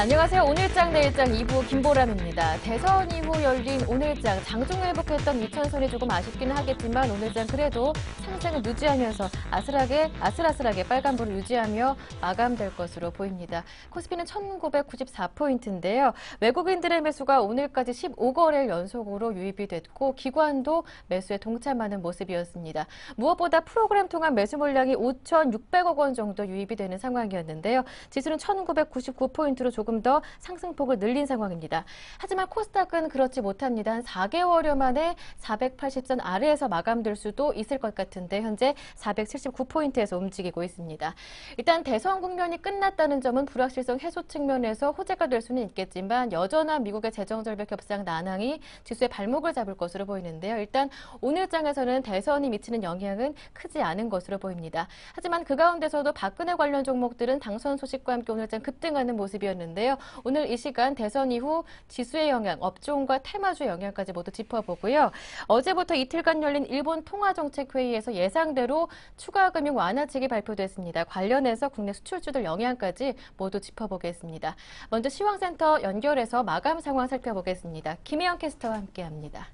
안녕하세요. 오늘장 내일장 2부 김보람입니다. 대선 이후 열린 오늘장 장중 회복했던 이천선이 조금 아쉽기는 하겠지만 오늘장 그래도 상승을 유지하면서 아슬아슬하게 빨간불을 유지하며 마감될 것으로 보입니다. 코스피는 1994포인트인데요. 외국인들의 매수가 오늘까지 15거래일 연속으로 유입이 됐고 기관도 매수에 동참하는 모습이었습니다. 무엇보다 프로그램 통한 매수 물량이 5,600억 원 정도 유입이 되는 상황이었는데요. 지수는 1999포인트로 조금 더 상승폭을 늘린 상황입니다. 하지만 코스닥은 그렇지 못합니다. 한 4개월여 만에 480선 아래에서 마감될 수도 있을 것 같은데 현재 479포인트에서 움직이고 있습니다. 일단 대선 국면이 끝났다는 점은 불확실성 해소 측면에서 호재가 될 수는 있겠지만 여전한 미국의 재정절벽 협상 난항이 지수의 발목을 잡을 것으로 보이는데요. 일단 오늘장에서는 대선이 미치는 영향은 크지 않은 것으로 보입니다. 하지만 그 가운데서도 박근혜 관련 종목들은 당선 소식과 함께 오늘장 급등하는 모습이었는데 오늘 이 시간 대선 이후 지수의 영향, 업종과 테마주의 영향까지 모두 짚어보고요. 어제부터 이틀간 열린 일본 통화정책회의에서 예상대로 추가 금융 완화책이 발표됐습니다. 관련해서 국내 수출주들 영향까지 모두 짚어보겠습니다. 먼저 시황센터 연결해서 마감 상황 살펴보겠습니다. 김혜영 캐스터와 함께합니다.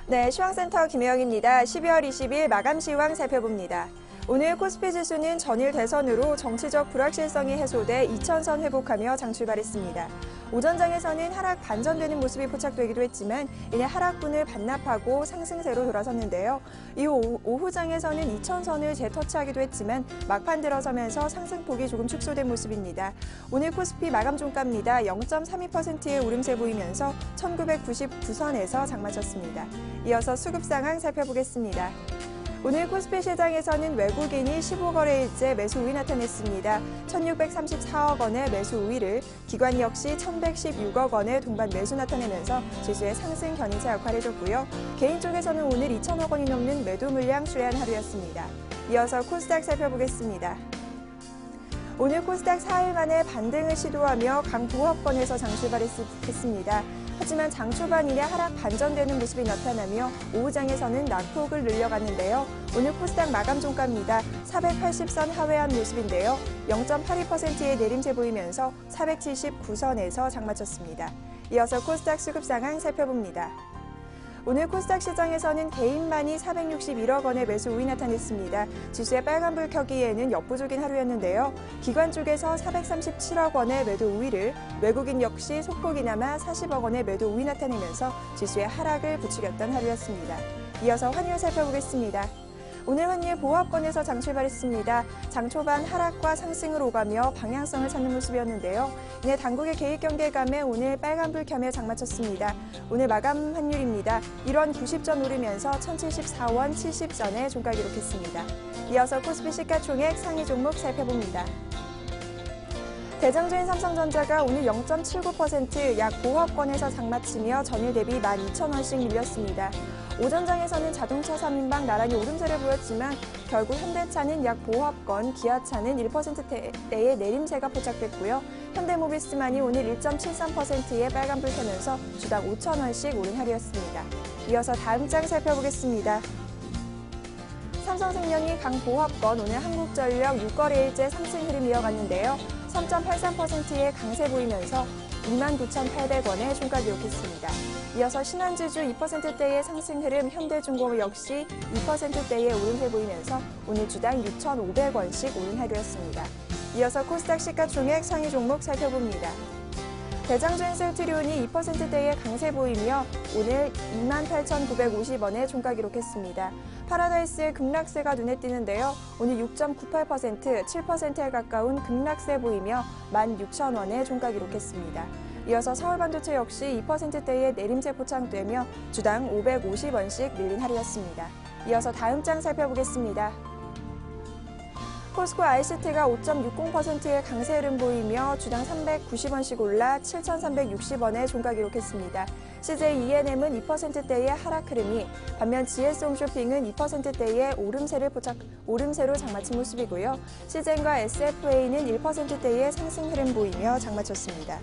네, 시황센터 김혜영입니다. 12월 20일 마감 시황 살펴봅니다. 오늘 코스피 지수는 전일 대선으로 정치적 불확실성이 해소돼 2000선 회복하며 장출발했습니다. 오전장에서는 하락 반전되는 모습이 포착되기도 했지만 이내 하락분을 반납하고 상승세로 돌아섰는데요. 이후 오후장에서는 2000선을 재터치하기도 했지만 막판 들어서면서 상승폭이 조금 축소된 모습입니다. 오늘 코스피 마감 종가입니다. 0.32%의 오름세 보이면서 1999선에서 장마쳤습니다. 이어서 수급 상황 살펴보겠습니다. 오늘 코스피 시장에서는 외국인이 15거래일째 매수 우위 나타냈습니다. 1,634억 원의 매수 우위를 기관 역시 1,116억 원의 동반 매수 나타내면서 지수의 상승 견인차 역할을 해줬고요. 개인 쪽에서는 오늘 2,000억 원이 넘는 매도 물량 수혜한 하루였습니다. 이어서 코스닥 살펴보겠습니다. 오늘 코스닥 4일 만에 반등을 시도하며 강보합권에서 장출발했습니다. 하지만 장 초반 이내 하락 반전되는 모습이 나타나며 오후장에서는 낙폭을 늘려갔는데요. 오늘 코스닥 마감 종가입니다. 480선 하회한 모습인데요. 0.82%의 내림세 보이면서 479선에서 장마쳤습니다. 이어서 코스닥 수급 상황 살펴봅니다. 오늘 코스닥 시장에서는 개인만이 461억 원의 매수 우위 나타냈습니다. 지수의 빨간불 켜기에는 역부족인 하루였는데요. 기관 쪽에서 437억 원의 매도 우위를 외국인 역시 소폭이나마 40억 원의 매도 우위 나타내면서 지수의 하락을 부추겼던 하루였습니다. 이어서 환율 살펴보겠습니다. 오늘 환율 보합권에서 장출발했습니다. 장 초반 하락과 상승을 오가며 방향성을 찾는 모습이었는데요. 이내 당국의 개입 경계감에 오늘 빨간불 켜며 장마쳤습니다. 오늘 마감 환율입니다. 1원 90전 오르면서 1,074원 70전에 종가 기록했습니다. 이어서 코스피 시가총액 상위 종목 살펴봅니다. 대장주인 삼성전자가 오늘 0.79% 약 보합권에서 장마치며 전일 대비 12,000원씩 밀렸습니다. 오전장에서는 자동차 3인방 나란히 오름세를 보였지만 결국 현대차는 약 보합권, 기아차는 1%대의 내림세가 포착됐고요. 현대모비스만이 오늘 1.73%의 빨간불 켜면서 주당 5,000원씩 오른 하루였습니다. 이어서 다음 장 살펴보겠습니다. 삼성생명이 강보합권 오늘 한국전력 6거래일째 상승 흐름 이어갔는데요. 3.83%의 강세 보이면서 29,800원의 종가 기록했습니다. 이어서 신한지주 2%대의 상승 흐름 현대중공업 역시 2%대의 오름세 보이면서 오늘 주당 6,500원씩 오른 하루였습니다. 이어서 코스닥 시가총액 상위 종목 살펴봅니다. 대장주인 셀트리온이 2%대의 강세 보이며 오늘 28,950원의 종가 기록했습니다. 파라다이스의 급락세가 눈에 띄는데요. 오늘 6.98%, 7%에 가까운 급락세 보이며 16,000원의 종가 기록했습니다. 이어서 서울반도체 역시 2%대의 내림세 포착되며 주당 550원씩 밀린 하루였습니다. 이어서 다음 장 살펴보겠습니다. 포스코 ICT가 5.60%의 강세 흐름 보이며 주당 390원씩 올라 7,360원의 종가 기록했습니다. CJ ENM은 2%대의 하락 흐름이 반면 GS홈쇼핑은 2%대의 오름세로 장마친 모습이고요. CJ과 SFA는 1%대의 상승 흐름 보이며 장마쳤습니다.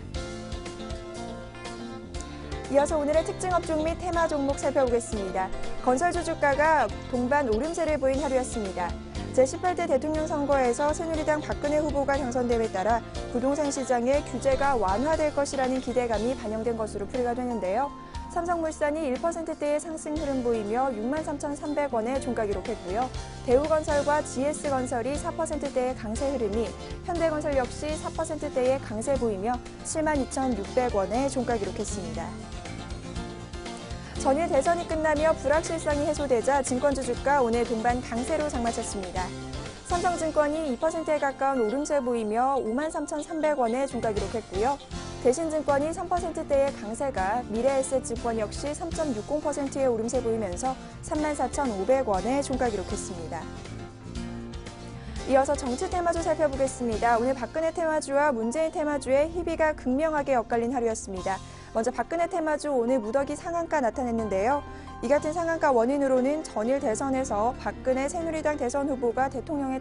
이어서 오늘의 특징 업종 및 테마 종목 살펴보겠습니다. 건설주 주가가 동반 오름세를 보인 하루였습니다. 제18대 대통령 선거에서 새누리당 박근혜 후보가 당선됨에 따라 부동산 시장의 규제가 완화될 것이라는 기대감이 반영된 것으로 풀이가 되는데요. 삼성물산이 1%대의 상승 흐름 보이며 63,300원에 종가 기록했고요. 대우건설과 GS건설이 4%대의 강세 흐름이, 현대건설 역시 4%대의 강세 보이며 72,600원에 종가 기록했습니다. 전일 대선이 끝나며 불확실성이 해소되자 증권주 주가 오늘 동반 강세로 장마쳤습니다. 삼성증권이 2%에 가까운 오름세 보이며 53,300원에 종가 기록했고요. 대신증권이 3%대의 강세가, 미래에셋증권 역시 3.60%의 오름세 보이면서 34,500원에 종가 기록했습니다. 이어서 정치 테마주 살펴보겠습니다. 오늘 박근혜 테마주와 문재인 테마주의 희비가 극명하게 엇갈린 하루였습니다. 먼저 박근혜 테마주 오늘 무더기 상한가 나타냈는데요. 이 같은 상한가 원인으로는 전일 대선에서 박근혜 새누리당 대선 후보가 대통령에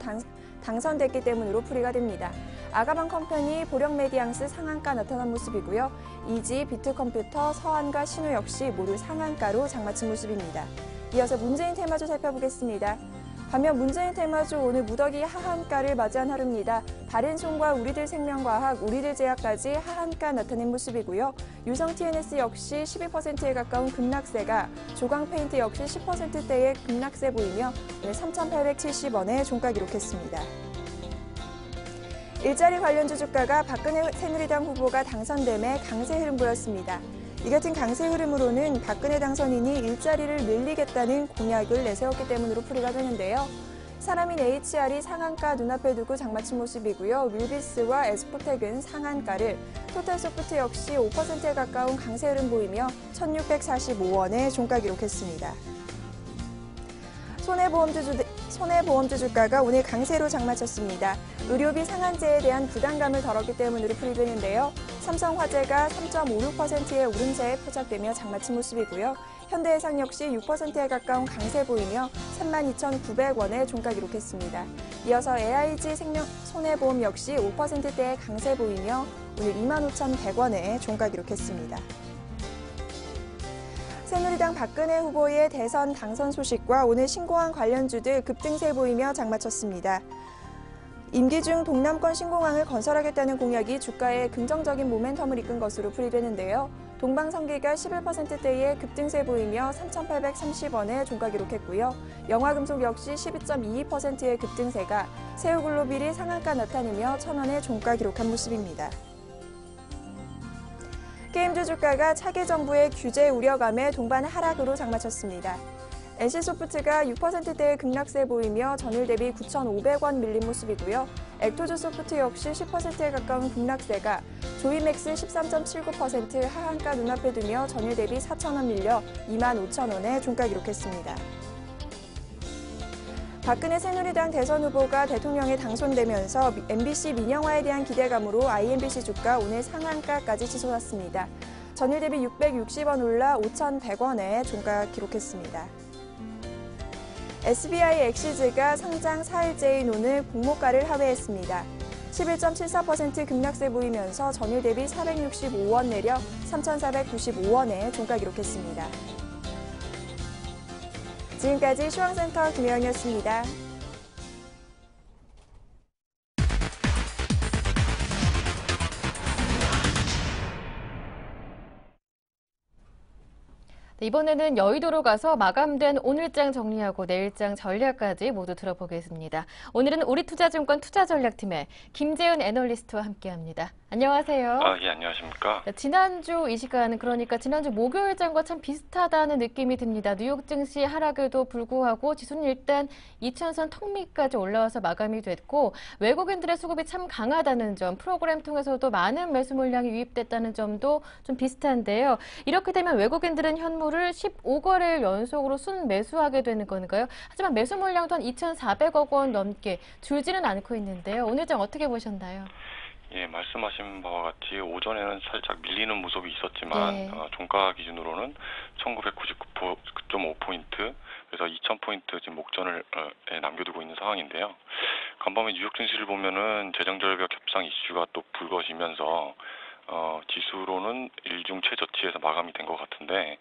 당선됐기 때문으로 풀이가 됩니다. 아가방 컴퍼니, 보령메디앙스 상한가 나타난 모습이고요. 이지, 비트컴퓨터, 서한과 신우 역시 모두 상한가로 장마친 모습입니다. 이어서 문재인 테마주 살펴보겠습니다. 반면 문재인 테마주 오늘 무더기 하한가를 맞이한 하루입니다. 바른손과 우리들 생명과학, 우리들 제약까지 하한가 나타낸 모습이고요. 유성 TNS 역시 12%에 가까운 급락세가, 조광페인트 역시 10%대의 급락세 보이며 오늘 3,870원에 종가 기록했습니다. 일자리 관련주 주가가 박근혜 새누리당 후보가 당선됨에 강세 흐름 보였습니다. 이 같은 강세 흐름으로는 박근혜 당선인이 일자리를 늘리겠다는 공약을 내세웠기 때문으로 풀이가 되는데요. 사람인 HR이 상한가 눈앞에 두고 장마친 모습이고요. 윌비스와 에스포텍은 상한가를, 토탈소프트 역시 5%에 가까운 강세 흐름 보이며 1,645원에 종가 기록했습니다. 손해보험주 주가가 오늘 강세로 장마쳤습니다. 의료비 상한제에 대한 부담감을 덜었기 때문으로 풀이되는데요. 삼성화재가 3.56%의 오름세에 포착되며 장마친 모습이고요. 현대해상 역시 6%에 가까운 강세 보이며 32,900원에 종가 기록했습니다. 이어서 AIG 손해보험 역시 5%대의 강세 보이며 오늘 25,100원에 종가 기록했습니다. 새누리당 박근혜 후보의 대선 당선 소식과 오늘 신공항 관련주들 급등세 보이며 장마쳤습니다. 임기 중 동남권 신공항을 건설하겠다는 공약이 주가에 긍정적인 모멘텀을 이끈 것으로 풀이되는데요. 동방성기가 11%대의 급등세 보이며 3,830원에 종가 기록했고요. 영화금속 역시 12.22%의 급등세가, 세우글로빌이 상한가 나타내며 1,000원에 종가 기록한 모습입니다. 게임주 주가가 차기 정부의 규제 우려감에 동반 하락으로 장마쳤습니다. NC소프트가 6%대의 급락세 보이며 전일 대비 9,500원 밀린 모습이고요. 액토즈소프트 역시 10%에 가까운 급락세가, 조이맥스 13.79% 하한가 눈앞에 두며 전일 대비 4,000원 밀려 25,000원에 종가 기록했습니다. 박근혜 새누리당 대선 후보가 대통령에 당선되면서 MBC 민영화에 대한 기대감으로 IMBC 주가 오늘 상한가까지 치솟았습니다. 전일 대비 660원 올라 5,100원에 종가 기록했습니다. SBI 엑시즈가 상장 4일째인 오늘 공모가를 하회했습니다. 11.74% 급락세 보이면서 전일 대비 465원 내려 3,495원에 종가 기록했습니다. 지금까지 시황센터 김혜영이었습니다. 이번에는 여의도로 가서 마감된 오늘장 정리하고 내일장 전략까지 모두 들어보겠습니다. 오늘은 우리투자증권 투자전략팀의 김재은 애널리스트와 함께합니다. 안녕하세요. 예, 안녕하십니까. 지난주 이 시간, 그러니까 지난주 목요일장과 참 비슷하다는 느낌이 듭니다. 뉴욕 증시 하락에도 불구하고 지수는 일단 2,000선 턱 밑까지 올라와서 마감이 됐고, 외국인들의 수급이 참 강하다는 점, 프로그램 통해서도 많은 매수 물량이 유입됐다는 점도 좀 비슷한데요. 이렇게 되면 외국인들은 현물을 15거래일 연속으로 순매수하게 되는 건가요? 하지만 매수 물량 또한 2,400억 원 넘게 줄지는 않고 있는데요. 오늘장 어떻게 보셨나요? 예, 말씀하신 바와 같이 오전에는 살짝 밀리는 모습이 있었지만 네. 종가 기준으로는 1999.5포인트, 그래서 2,000포인트 지금 목전을 남겨두고 있는 상황인데요. 간밤에 뉴욕 증시를 보면은 재정절벽 협상 이슈가 또 불거지면서 지수로는 일중 최저치에서 마감이 된 것 같은데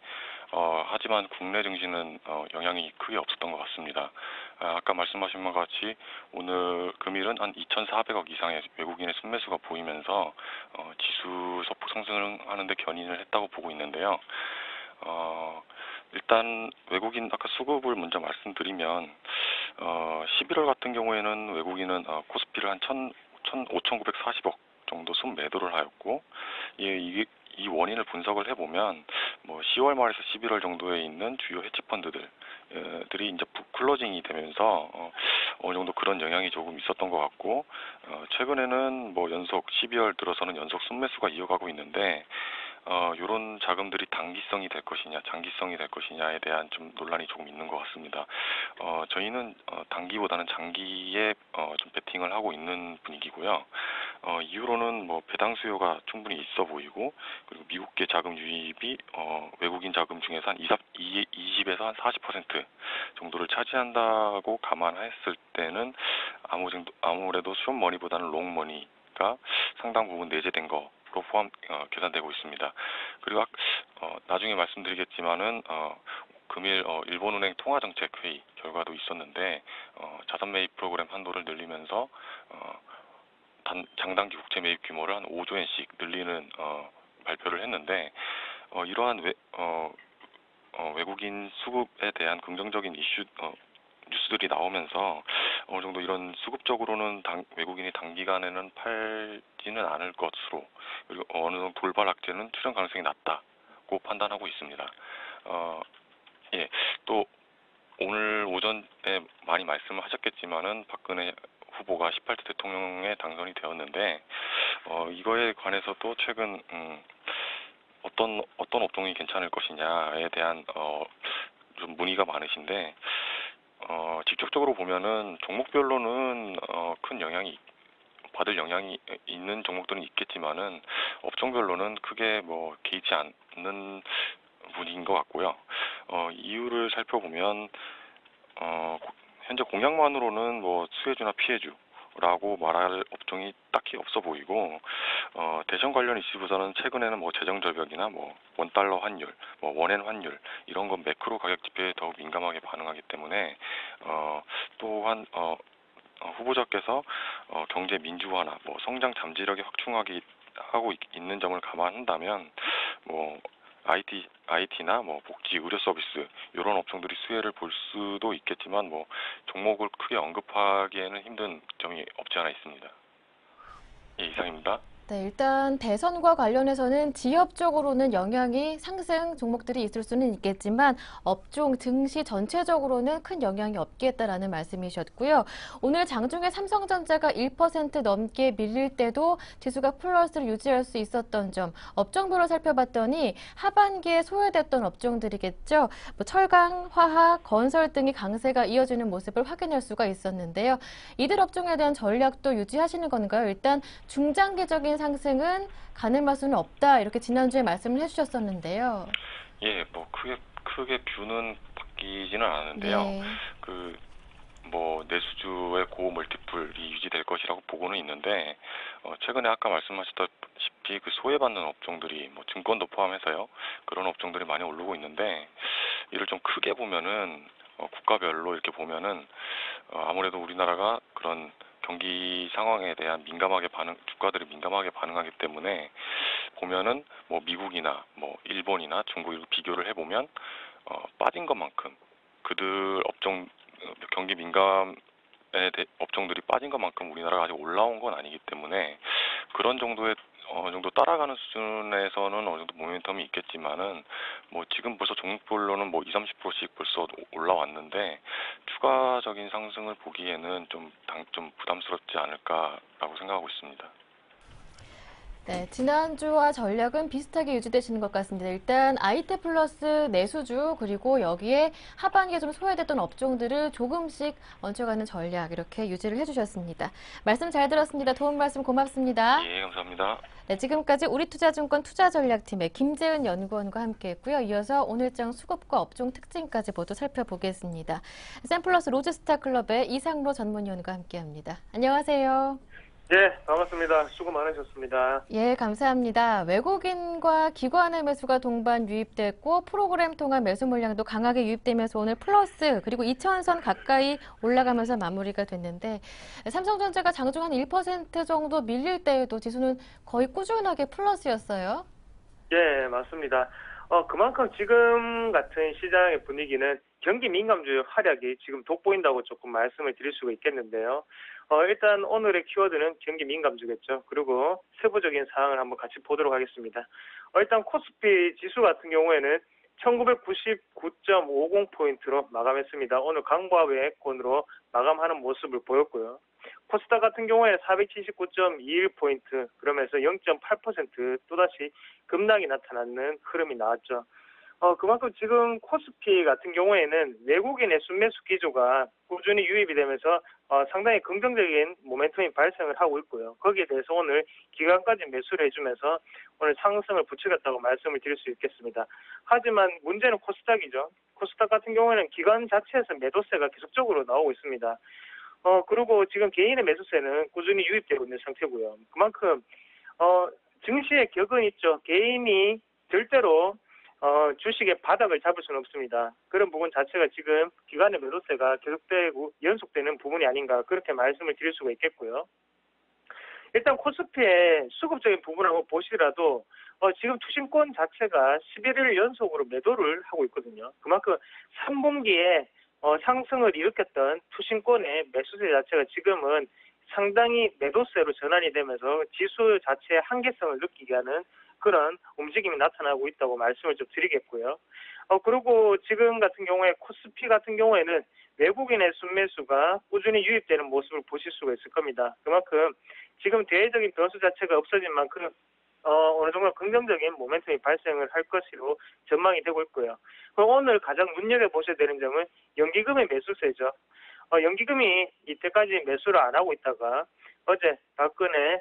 하지만 국내 증시는 영향이 크게 없었던 것 같습니다. 아까 말씀하신 바와 같이 오늘 금일은 한 2,400억 이상의 외국인의 순매수가 보이면서 지수 소폭 상승하는 데 견인을 했다고 보고 있는데요. 일단 외국인 아까 수급을 먼저 말씀드리면 11월 같은 경우에는 외국인은 코스피를 한 5,940억 정도 순매도를 하였고 이 원인을 분석을 해보면 뭐 10월 말에서 11월 정도에 있는 주요 헤지 펀드들이 이제 클로징이 되면서 어느 정도 그런 영향이 조금 있었던 것 같고 최근에는 뭐 연속 12월 들어서는 연속 순매수가 이어가고 있는데 이런 자금들이 단기성이 될 것이냐, 장기성이 될 것이냐에 대한 좀 논란이 조금 있는 것 같습니다. 저희는 단기보다는 장기에 좀 베팅을 하고 있는 분위기고요. 이후로는 뭐 배당 수요가 충분히 있어 보이고, 그리고 미국계 자금 유입이 외국인 자금 중에서 한 20에서 한 40% 정도를 차지한다고 감안했을 때는 아무래도 숏머니보다는 롱머니가 상당 부분 내재된 거. 계산되고 있습니다. 그리고 나중에 말씀드리겠지만은 금일 일본은행 통화정책회의 결과도 있었는데 자산 매입 프로그램 한도를 늘리면서 장단기 국채 매입 규모를 한 5조 엔씩 늘리는 발표를 했는데 이러한 외국인 수급에 대한 긍정적인 뉴스들이 나오면서 어느 정도 이런 수급적으로는 외국인이 단기간에는 팔지는 않을 것으로, 그리고 어느 정도 돌발 악재는 출현 가능성이 낮다고 판단하고 있습니다. 또 오늘 오전에 많이 말씀을 하셨겠지만은 박근혜 후보가 18대 대통령에 당선이 되었는데 이거에 관해서도 최근 어떤 업종이 괜찮을 것이냐에 대한 좀 문의가 많으신데 직접적으로 보면은 종목별로는 큰 받을 영향이 있는 종목들은 있겠지만은 업종별로는 크게 뭐 개의치 않는 분위기인 것 같고요. 이유를 살펴보면 현재 공약만으로는 뭐 수혜주나 피해주라고 말할 업종이 딱히 없어 보이고 대선 관련 이슈보다는 최근에는 뭐 재정 절벽이나 뭐 원달러 환율, 뭐 원엔 환율 이런 건 매크로 가격 지표에 더욱 민감하게 반응하기 때문에 또한 후보자께서 경제 민주화나 뭐 성장 잠재력이 확충하기 하고 있는 점을 감안한다면 뭐 IT나 뭐 복지, 의료 서비스 이런 업종들이 수혜를 볼 수도 있겠지만 뭐 종목을 크게 언급하기에는 힘든 점이 없지 않아 있습니다. 예, 이상입니다. 네, 일단 대선과 관련해서는 지역적으로는 영향이 상승 종목들이 있을 수는 있겠지만 업종 증시 전체적으로는 큰 영향이 없겠다라는 말씀이셨고요. 오늘 장중에 삼성전자가 1% 넘게 밀릴 때도 지수가 플러스를 유지할 수 있었던 점, 업종별로 살펴봤더니 하반기에 소외됐던 업종들이겠죠. 뭐 철강, 화학, 건설 등이 강세가 이어지는 모습을 확인할 수가 있었는데요. 이들 업종에 대한 전략도 유지하시는 건가요? 일단 중장기적인 상승은 가늠할 수는 없다 이렇게 지난주에 말씀을 해주셨었는데요. 예, 뭐 크게 뷰는 바뀌지는 않았는데요. 네. 뭐 내수주의 고 멀티플이 유지될 것이라고 보고는 있는데 최근에 아까 말씀하셨다시피 그 소외받는 업종들이 뭐 증권도 포함해서요 그런 업종들이 많이 오르고 있는데 이를 좀 크게 보면은 국가별로 이렇게 보면은 아무래도 우리나라가 그런 경기 상황에 대한 주가들이 민감하게 반응하기 때문에 보면은 뭐 미국이나 뭐 일본이나 중국을 비교를 해보면 빠진 것만큼 그들 경기 민감의 업종들이 빠진 것만큼 우리나라가 아직 올라온 건 아니기 때문에 그런 정도의 어느 정도 따라가는 수준에서는 어느 정도 모멘텀이 있겠지만은 뭐 지금 벌써 종목별로는 뭐 20-30%씩 벌써 올라왔는데 추가적인 상승을 보기에는 좀 부담스럽지 않을까라고 생각하고 있습니다. 네, 지난주와 전략은 비슷하게 유지되시는 것 같습니다. 일단 IT 플러스 내수주 그리고 여기에 하반기에 좀 소외됐던 업종들을 조금씩 얹혀가는 전략 이렇게 유지를 해주셨습니다. 말씀 잘 들었습니다. 도움 말씀 고맙습니다. 예, 감사합니다. 네, 지금까지 우리투자증권 투자전략팀의 김재은 연구원과 함께했고요. 이어서 오늘장 수급과 업종 특징까지 모두 살펴보겠습니다. 샘플러스 로즈스타 클럽의 이상로 전문위원과 함께합니다. 안녕하세요. 네, 반갑습니다. 수고 많으셨습니다. 예, 감사합니다. 외국인과 기관의 매수가 동반 유입됐고 프로그램 통한 매수 물량도 강하게 유입되면서 오늘 플러스 그리고 2,000선 가까이 올라가면서 마무리가 됐는데 삼성전자가 장중 한 1% 정도 밀릴 때에도 지수는 거의 꾸준하게 플러스였어요. 예, 맞습니다. 그만큼 지금 같은 시장의 분위기는 경기 민감주의 활약이 지금 돋보인다고 조금 말씀을 드릴 수가 있겠는데요. 일단 오늘의 키워드는 경기 민감주겠죠. 그리고 세부적인 사항을 한번 같이 보도록 하겠습니다. 일단 코스피 지수 같은 경우에는 1999.50포인트로 마감했습니다. 오늘 강보합 외권으로 마감하는 모습을 보였고요. 코스닥 같은 경우에 479.21포인트 그러면서 0.8% 또다시 급락이 나타나는 흐름이 나왔죠. 그만큼 지금 코스피 같은 경우에는 외국인의 순매수 기조가 꾸준히 유입이 되면서 상당히 긍정적인 모멘텀이 발생을 하고 있고요. 거기에 대해서 오늘 기관까지 매수를 해주면서 오늘 상승을 부추겼다고 말씀을 드릴 수 있겠습니다. 하지만 문제는 코스닥이죠. 코스닥 같은 경우에는 기관 자체에서 매도세가 계속적으로 나오고 있습니다. 그리고 지금 개인의 매수세는 꾸준히 유입되고 있는 상태고요. 그만큼 증시의 격은 있죠. 개인이 절대로 주식의 바닥을 잡을 수는 없습니다. 그런 부분 자체가 지금 기관의 매도세가 계속되고 연속되는 부분이 아닌가 그렇게 말씀을 드릴 수가 있겠고요. 일단 코스피의 수급적인 부분을 한번 보시더라도 지금 투신권 자체가 11일 연속으로 매도를 하고 있거든요. 그만큼 3분기에 상승을 일으켰던 투신권의 매수세 자체가 지금은 상당히 매도세로 전환이 되면서 지수 자체의 한계성을 느끼게 하는 그런 움직임이 나타나고 있다고 말씀을 좀 드리겠고요. 그리고 지금 같은 경우에 코스피 같은 경우에는 외국인의 순매수가 꾸준히 유입되는 모습을 보실 수가 있을 겁니다. 그만큼 지금 대외적인 변수 자체가 없어진 만큼 어느 정도 긍정적인 모멘텀이 발생을 할 것으로 전망이 되고 있고요. 오늘 가장 눈여겨보셔야 되는 점은 연기금의 매수세죠. 연기금이 이때까지 매수를 안 하고 있다가 어제 박근혜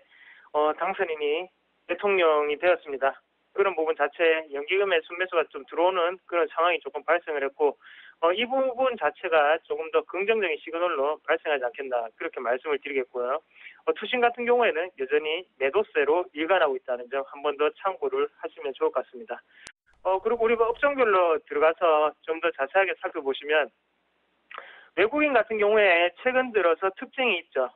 당선인이 대통령이 되었습니다. 그런 부분 자체에 연기금의 순매수가 좀 들어오는 그런 상황이 조금 발생을 했고 이 부분 자체가 조금 더 긍정적인 시그널로 발생하지 않겠나 그렇게 말씀을 드리겠고요. 투신 같은 경우에는 여전히 매도세로 일관하고 있다는 점 한 번 더 참고를 하시면 좋을 것 같습니다. 그리고 우리가 업종별로 들어가서 좀 더 자세하게 살펴보시면 외국인 같은 경우에 최근 들어서 특징이 있죠.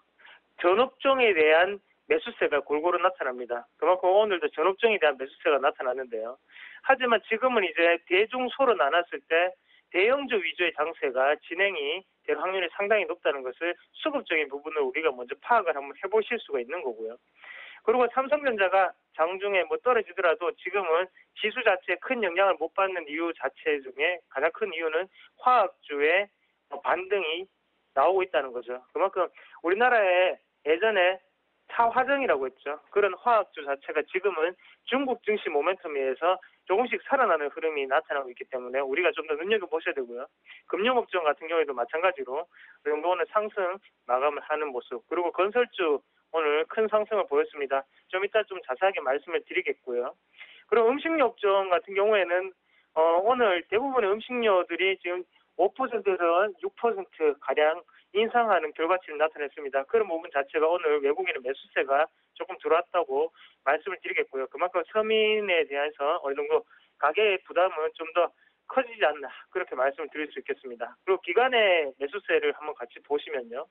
전업종에 대한 매수세가 골고루 나타납니다. 그만큼 오늘도 전업종에 대한 매수세가 나타났는데요. 하지만 지금은 이제 대중소로 나눴을 때 대형주 위주의 장세가 진행이 될 확률이 상당히 높다는 것을 수급적인 부분을 우리가 먼저 파악을 한번 해보실 수가 있는 거고요. 그리고 삼성전자가 장중에 떨어지더라도 지금은 지수 자체에 큰 영향을 못 받는 이유 자체 중에 가장 큰 이유는 화학주의 반등이 나오고 있다는 거죠. 그만큼 우리나라에 예전에 차화정이라고 했죠. 그런 화학주 자체가 지금은 중국 증시 모멘텀에 의해서 조금씩 살아나는 흐름이 나타나고 있기 때문에 우리가 좀 더 눈여겨보셔야 되고요. 금융업종 같은 경우에도 마찬가지로 그 정도 오늘 상승 마감을 하는 모습. 그리고 건설주 오늘 큰 상승을 보였습니다. 좀 이따 좀 자세하게 말씀을 드리겠고요. 그리고 음식료 업종 같은 경우에는 오늘 대부분의 음식료들이 지금 5%에서 6%가량 인상하는 결과치를 나타냈습니다. 그런 부분 자체가 오늘 외국인의 매수세가 조금 들어왔다고 말씀을 드리겠고요. 그만큼 서민에 대해서 어느 정도 가계의 부담은 좀 더 커지지 않나 그렇게 말씀을 드릴 수 있겠습니다. 그리고 기관의 매수세를 한번 같이 보시면요.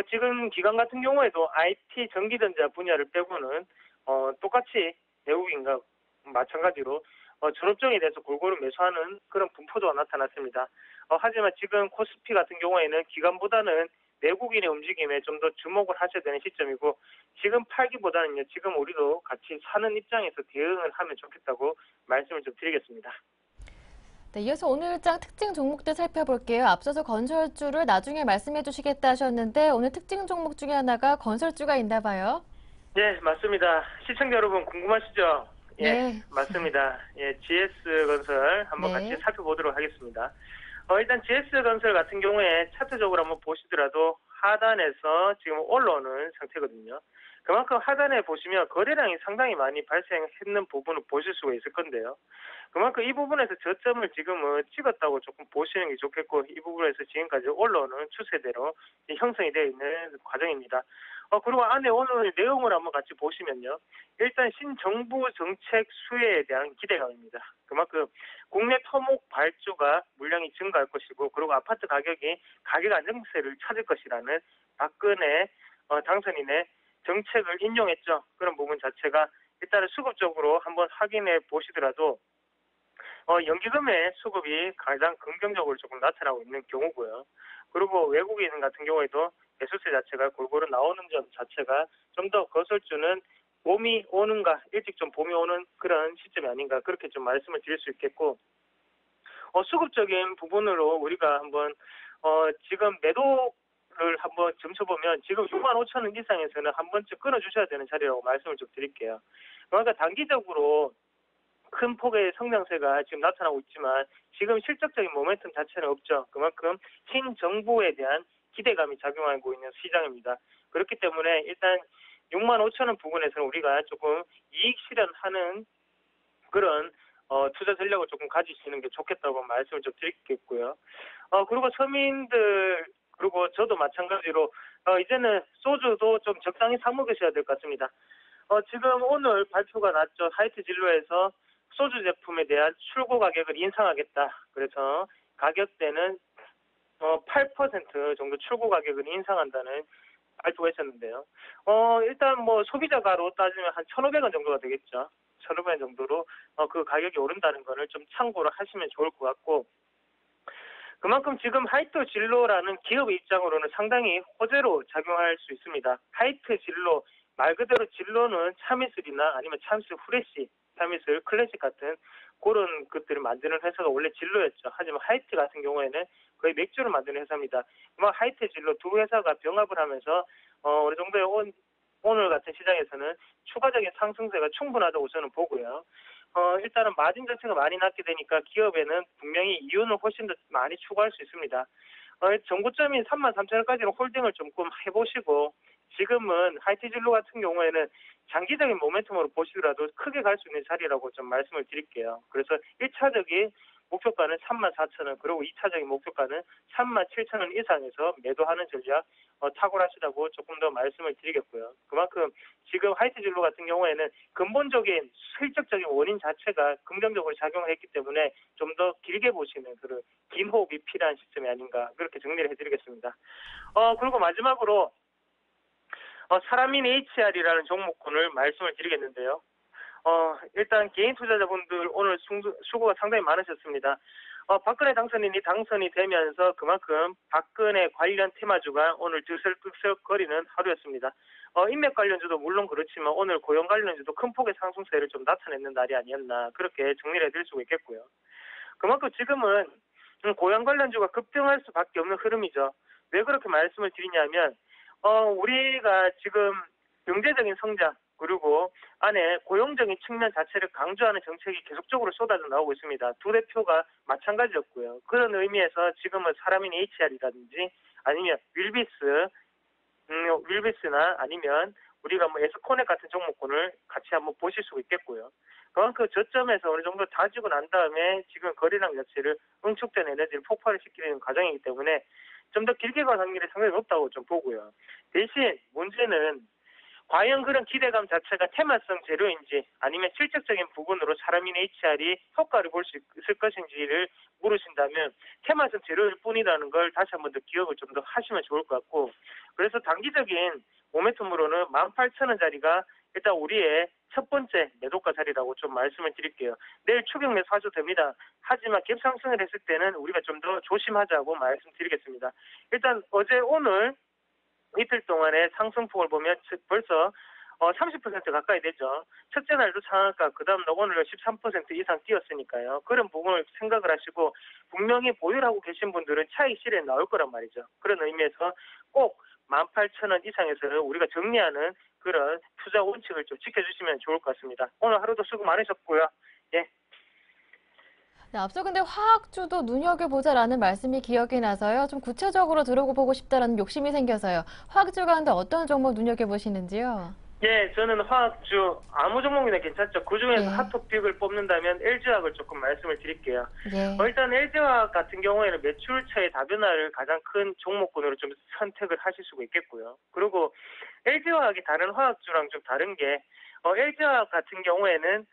지금 기관 같은 경우에도 IT 전기전자 분야를 빼고는 똑같이 외국인과 마찬가지로 전업종에 대해서 골고루 매수하는 그런 분포도가 나타났습니다. 하지만 지금 코스피 같은 경우에는 기관보다는 외국인의 움직임에 좀 더 주목을 하셔야 되는 시점이고 지금 팔기보다는요. 지금 우리도 같이 사는 입장에서 대응을 하면 좋겠다고 말씀을 좀 드리겠습니다. 네, 이어서 오늘장 특징 종목들 살펴볼게요. 앞서서 건설주를 나중에 말씀해 주시겠다 하셨는데 오늘 특징 종목 중에 하나가 건설주가 있나 봐요. 네, 맞습니다. 시청자 여러분 궁금하시죠? 예, 네. 맞습니다. 예, GS건설 한번 네. 같이 살펴보도록 하겠습니다. 일단 GS건설 같은 경우에 차트적으로 한번 보시더라도 하단에서 지금 올라오는 상태거든요. 그만큼 하단에 보시면 거래량이 상당히 많이 발생했는 부분을 보실 수가 있을 건데요. 그만큼 이 부분에서 저점을 지금은 찍었다고 조금 보시는 게 좋겠고 이 부분에서 지금까지 올라오는 추세대로 형성이 되어 있는 과정입니다. 그리고 안에 오늘 내용을 한번 같이 보시면요. 일단 신정부 정책 수혜에 대한 기대감입니다. 그만큼 국내 토목 발주가 물량이 증가할 것이고, 그리고 아파트 가격 안정세를 찾을 것이라는 박근혜 당선인의 정책을 인용했죠. 그런 부분 자체가 일단은 수급적으로 한번 확인해 보시더라도 연기금의 수급이 가장 긍정적으로 조금 나타나고 있는 경우고요. 그리고 외국인 같은 경우에도 매수세 자체가 골고루 나오는 점 자체가 좀 더 거슬주는 봄이 오는가, 일찍 좀 봄이 오는 그런 시점이 아닌가, 그렇게 좀 말씀을 드릴 수 있겠고, 수급적인 부분으로 우리가 한번 지금 매도를 한번 점쳐보면 지금 6만 5천 원 이상에서는 한 번쯤 끊어주셔야 되는 자리라고 말씀을 좀 드릴게요. 그러니까 단기적으로 큰 폭의 성장세가 지금 나타나고 있지만 지금 실적적인 모멘텀 자체는 없죠. 그만큼 신정부에 대한 기대감이 작용하고 있는 시장입니다. 그렇기 때문에 일단 6만 5천 원 부분에서는 우리가 조금 이익 실현하는 그런 투자 전략을 조금 가지시는 게 좋겠다고 말씀을 좀 드리겠고요. 그리고 서민들, 그리고 저도 마찬가지로 이제는 소주도 좀 적당히 사 먹으셔야 될 것 같습니다. 지금 오늘 발표가 났죠. 하이트 진로에서 소주 제품에 대한 출고 가격을 인상하겠다. 그래서 가격대는 8% 정도 출고 가격을 인상한다는 발표가 있었는데요. 일단 뭐 소비자가로 따지면 한 1,500원 정도가 되겠죠. 1,500원 정도로 그 가격이 오른다는 거를 좀 참고를 하시면 좋을 것 같고, 그만큼 지금 하이트 진로라는 기업의 입장으로는 상당히 호재로 작용할 수 있습니다. 하이트 진로, 말 그대로 진로는 참이슬이나 아니면 참이슬 후레쉬, 참이슬 클래식 같은 그런 것들을 만드는 회사가 원래 진로였죠. 하지만 하이트 같은 경우에는 거의 맥주를 만드는 회사입니다. 하이트 진로 두 회사가 병합을 하면서 어느 정도의 오늘 같은 시장에서는 추가적인 상승세가 충분하다고 저는 보고요. 일단은 마진 자체가 많이 낮게 되니까 기업에는 분명히 이윤을 훨씬 더 많이 추구할 수 있습니다. 정고점인 33,000원까지는 홀딩을 조금 해보시고, 지금은 하이트 진로 같은 경우에는 장기적인 모멘텀으로 보시더라도 크게 갈 수 있는 자리라고 좀 말씀을 드릴게요. 그래서 1차적인 목표가는 34,000원, 그리고 2차적인 목표가는 37,000원 이상에서 매도하는 전략 탁월하시다고 조금 더 말씀을 드리겠고요. 그만큼 지금 하이트 진로 같은 경우에는 근본적인 실적적인 원인 자체가 긍정적으로 작용했기 때문에 좀 더 길게 보시는 그런 긴 호흡이 필요한 시점이 아닌가, 그렇게 정리를 해드리겠습니다. 그리고 마지막으로 사람인 HR이라는 종목군을 말씀을 드리겠는데요. 일단 개인 투자자분들 오늘 수고가 상당히 많으셨습니다. 박근혜 당선인이 당선이 되면서 그만큼 박근혜 관련 테마주가 오늘 들썩들썩거리는 하루였습니다. 인맥 관련주도 물론 그렇지만 오늘 고용 관련주도 큰 폭의 상승세를 좀 나타내는 날이 아니었나, 그렇게 정리를 해드릴 수가 있겠고요. 그만큼 지금은 고용 관련주가 급등할 수밖에 없는 흐름이죠. 왜 그렇게 말씀을 드리냐면 우리가 지금 경제적인 성장, 그리고 안에 고용적인 측면 자체를 강조하는 정책이 계속적으로 쏟아져 나오고 있습니다. 두 대표가 마찬가지였고요. 그런 의미에서 지금은 사람인 HR이라든지 아니면 윌비스나 아니면 우리가 에스코넥 같은 종목군을 같이 한번 보실 수 있겠고요. 그 저점에서 어느 정도 다지고 난 다음에 지금 거래량 자체를 응축된 에너지를 폭발을 시키는 과정이기 때문에 좀 더 길게 갈 확률이 상당히 높다고 좀 보고요. 대신 문제는 과연 그런 기대감 자체가 테마성 재료인지 아니면 실질적인 부분으로 사람인 HR이 효과를 볼 수 있을 것인지를 물으신다면 테마성 재료일 뿐이라는 걸 다시 한번 더 기억을 좀 더 하시면 좋을 것 같고, 그래서 단기적인 모멘텀으로는 18,000원짜리가 일단 우리의 첫 번째 매도가 자리라고 좀 말씀을 드릴게요. 내일 추격 매수하셔도 됩니다. 하지만 갭상승을 했을 때는 우리가 좀 더 조심하자고 말씀드리겠습니다. 일단 어제 오늘 이틀 동안의 상승폭을 보면 벌써 30% 가까이 되죠. 첫째 날도 상한가, 그 다음 오늘 13% 이상 뛰었으니까요. 그런 부분을 생각을 하시고 분명히 보유하고 계신 분들은 차익 실현이 나올 거란 말이죠. 그런 의미에서 꼭 18,000원 이상에서는 우리가 정리하는 그런 투자 원칙을 좀 지켜주시면 좋을 것 같습니다. 오늘 하루도 수고 많으셨고요. 예. 네, 앞서 근데 화학주도 눈여겨보자라는 말씀이 기억이 나서요. 좀 구체적으로 들어보고 싶다라는 욕심이 생겨서요. 화학주 가운데 어떤 종목 눈여겨보시는지요? 예, 저는 화학주 아무 종목이나 괜찮죠. 그중에서 예. 핫토픽을 뽑는다면 LG화학을 조금 말씀을 드릴게요. 예. 일단 LG화학 같은 경우에는 매출차의 다변화를 가장 큰 종목군으로 좀 선택을 하실 수가 있겠고요. 그리고 LG화학이 다른 화학주랑 좀 다른 게 LG화학 같은 경우에는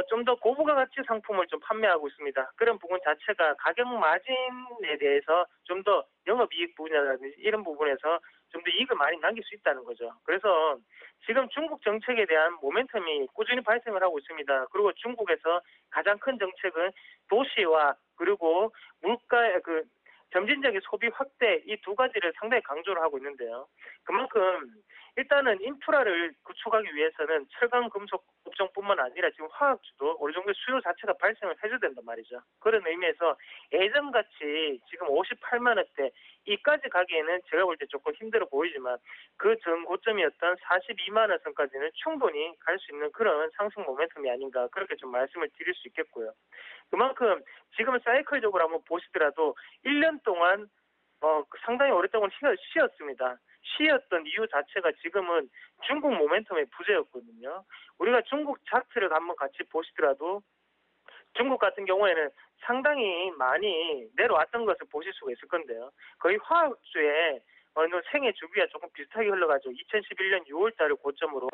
좀 더 고부가 가치 상품을 좀 판매하고 있습니다. 그런 부분 자체가 가격 마진에 대해서 좀 더 영업이익 분야라든지 이런 부분에서 좀 더 이익을 많이 남길 수 있다는 거죠. 그래서 지금 중국 정책에 대한 모멘텀이 꾸준히 발생을 하고 있습니다. 그리고 중국에서 가장 큰 정책은 도시화 그리고 물가의 점진적인 소비 확대 이 두 가지를 상당히 강조를 하고 있는데요. 그만큼 일단은 인프라를 구축하기 위해서는 철강 금속 업종뿐만 아니라 지금 화학주도 어느 정도 수요 자체가 발생을 해줘야 된단 말이죠. 그런 의미에서 예전같이 지금 58만 원대 이까지 가기에는 제가 볼 때 조금 힘들어 보이지만 그 전 고점이었던 42만 원 선까지는 충분히 갈 수 있는 그런 상승 모멘텀이 아닌가 그렇게 좀 말씀을 드릴 수 있겠고요. 그만큼 지금 사이클적으로 한번 보시더라도 1년 동안 상당히 오랫동안 쉬었습니다. 쉬었던 이유 자체가 지금은 중국 모멘텀의 부재였거든요. 우리가 중국 차트를 한번 같이 보시더라도 중국 같은 경우에는 상당히 많이 내려왔던 것을 보실 수가 있을 건데요. 거의 화학주의 어느 생애 주기와 조금 비슷하게 흘러가죠. 2011년 6월 달을 고점으로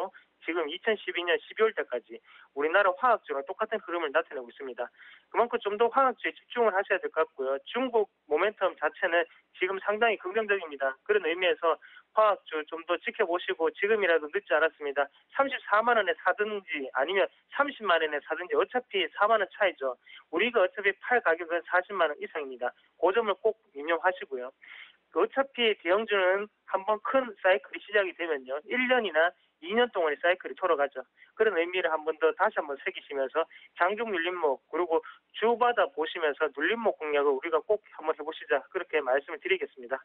지금 2012년 12월 달까지 우리나라 화학주랑 똑같은 흐름을 나타내고 있습니다. 그만큼 좀 더 화학주에 집중을 하셔야 될 것 같고요. 중국 모멘텀 자체는 지금 상당히 긍정적입니다. 그런 의미에서 화학주 좀 더 지켜보시고 지금이라도 늦지 않았습니다. 34만 원에 사든지 아니면 30만 원에 사든지 어차피 4만 원 차이죠. 우리가 어차피 팔 가격은 40만 원 이상입니다. 그 점을 꼭 유념하시고요. 어차피 대형주는 한번 큰 사이클이 시작이 되면요. 1년이나 2년 동안의 사이클이 돌아가죠. 그런 의미를 한 번 더 다시 한번 새기시면서 장중 눌림목 그리고 주바다 보시면서 눌림목 공략을 우리가 꼭 한번 해보시자 그렇게 말씀을 드리겠습니다.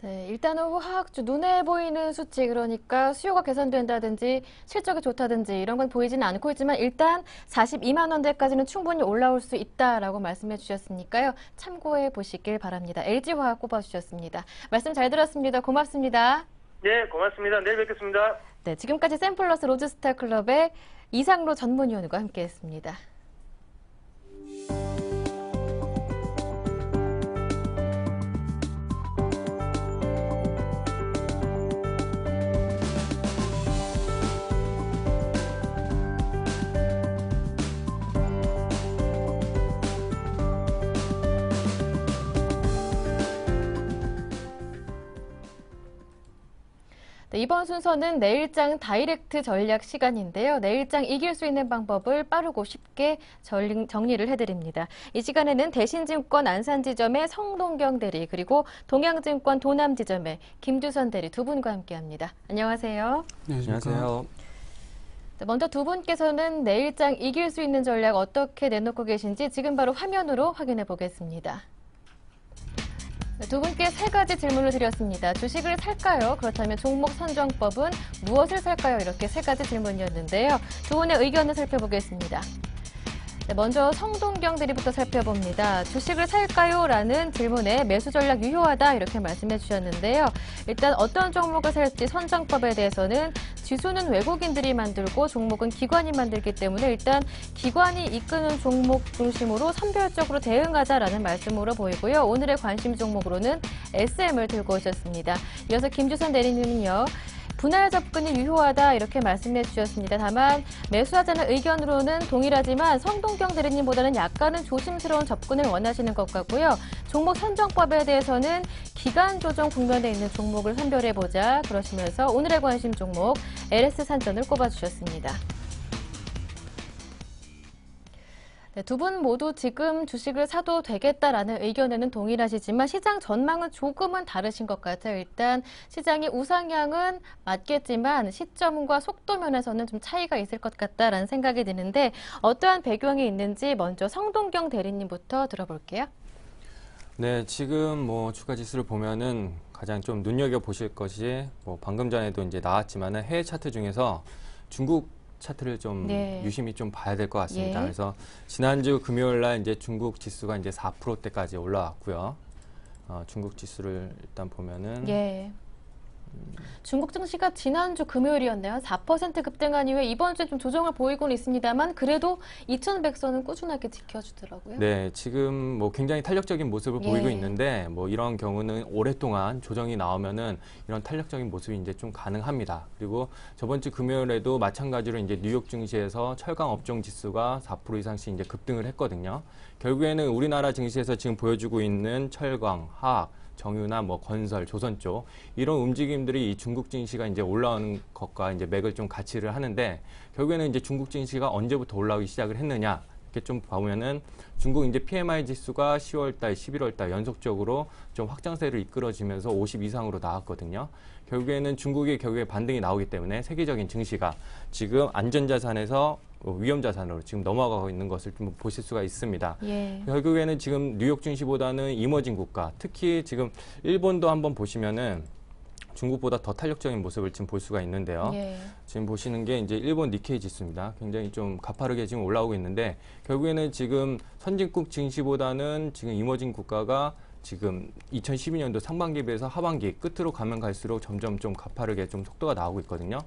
네, 일단은 화학주 눈에 보이는 수치 그러니까 수요가 개선된다든지 실적이 좋다든지 이런 건 보이지는 않고 있지만 일단 42만 원대까지는 충분히 올라올 수 있다라고 말씀해 주셨으니까요. 참고해 보시길 바랍니다. LG화학 꼽아주셨습니다. 말씀 잘 들었습니다. 고맙습니다. 네, 고맙습니다. 내일 뵙겠습니다. 네, 지금까지 샘플러스 로즈스타 클럽의 이상로 전문위원과 함께했습니다. 네, 이번 순서는 내일장 다이렉트 전략 시간인데요. 내일장 이길 수 있는 방법을 빠르고 쉽게 정리를 해드립니다. 이 시간에는 대신증권 안산지점의 성동경 대리 그리고 동양증권 도남지점의 김두선 대리 두 분과 함께합니다. 안녕하세요. 네, 안녕하세요. 네, 먼저 두 분께서는 내일장 이길 수 있는 전략 어떻게 내놓고 계신지 지금 바로 화면으로 확인해 보겠습니다. 두 분께 세 가지 질문을 드렸습니다. 주식을 살까요? 그렇다면 종목 선정법은 무엇을 살까요? 이렇게 세 가지 질문이었는데요. 두 분의 의견을 살펴보겠습니다. 네, 먼저 성동경 대리부터 살펴봅니다. 주식을 살까요? 라는 질문에 매수 전략 유효하다 이렇게 말씀해 주셨는데요. 일단 어떤 종목을 살지 선정법에 대해서는 지수는 외국인들이 만들고 종목은 기관이 만들기 때문에 일단 기관이 이끄는 종목 중심으로 선별적으로 대응하자라는 말씀으로 보이고요. 오늘의 관심 종목으로는 SM을 들고 오셨습니다. 이어서 김주선 대리님은요. 분할 접근이 유효하다 이렇게 말씀해 주셨습니다. 다만 매수하자는 의견으로는 동일하지만 성동경 대리님보다는 약간은 조심스러운 접근을 원하시는 것 같고요. 종목 선정법에 대해서는 기간 조정 국면에 있는 종목을 선별해보자 그러시면서 오늘의 관심 종목 LS산전을 꼽아주셨습니다. 네, 두 분 모두 지금 주식을 사도 되겠다라는 의견에는 동일하시지만 시장 전망은 조금은 다르신 것 같아요. 일단 시장의 우상향은 맞겠지만 시점과 속도 면에서는 좀 차이가 있을 것 같다라는 생각이 드는데 어떠한 배경이 있는지 먼저 성동경 대리님부터 들어볼게요. 네, 지금 주가 지수를 보면은 가장 좀 눈여겨보실 것이 방금 전에도 이제 나왔지만은 해외 차트 중에서 중국 차트를 좀 유심히 좀 봐야 될 것 같습니다. 그래서 지난주 금요일 날 이제 중국 지수가 이제 4%대까지 올라왔고요. 중국 지수를 일단 보면은 중국 증시가 지난주 금요일이었네요. 4% 급등한 이후에 이번 주에 좀 조정을 보이고는 있습니다만 그래도 2100선은 꾸준하게 지켜주더라고요. 네, 지금 뭐 굉장히 탄력적인 모습을 예. 보이고 있는데 뭐 이런 경우는 오랫동안 조정이 나오면은 이런 탄력적인 모습이 이제 좀 가능합니다. 그리고 저번 주 금요일에도 마찬가지로 이제 뉴욕 증시에서 철강 업종 지수가 4% 이상씩 이제 급등을 했거든요. 결국에는 우리나라 증시에서 지금 보여주고 있는 철강, 화학, 정유나 뭐 건설, 조선 쪽 이런 움직임들이 이 중국 증시가 이제 올라오는 것과 이제 맥을 좀 같이를 하는데 결국에는 이제 중국 증시가 언제부터 올라오기 시작을 했느냐 이렇게 좀 보면은 중국 이제 PMI 지수가 10월달, 11월달 연속적으로 좀 확장세를 이끌어지면서 50 이상으로 나왔거든요. 결국에는 중국의 결국에 반등이 나오기 때문에 세계적인 증시가 지금 안전자산에서 위험자산으로 지금 넘어가고 있는 것을 좀 보실 수가 있습니다. 예. 결국에는 지금 뉴욕 증시보다는 이머징 국가, 특히 지금 일본도 한번 보시면은 중국보다 더 탄력적인 모습을 지금 볼 수가 있는데요. 예. 지금 보시는 게 이제 일본 니케이 지수입니다. 굉장히 좀 가파르게 지금 올라오고 있는데 결국에는 지금 선진국 증시보다는 지금 이머징 국가가 지금 2012년도 상반기에 비해서 하반기 끝으로 가면 갈수록 점점 좀 가파르게 좀 속도가 나오고 있거든요.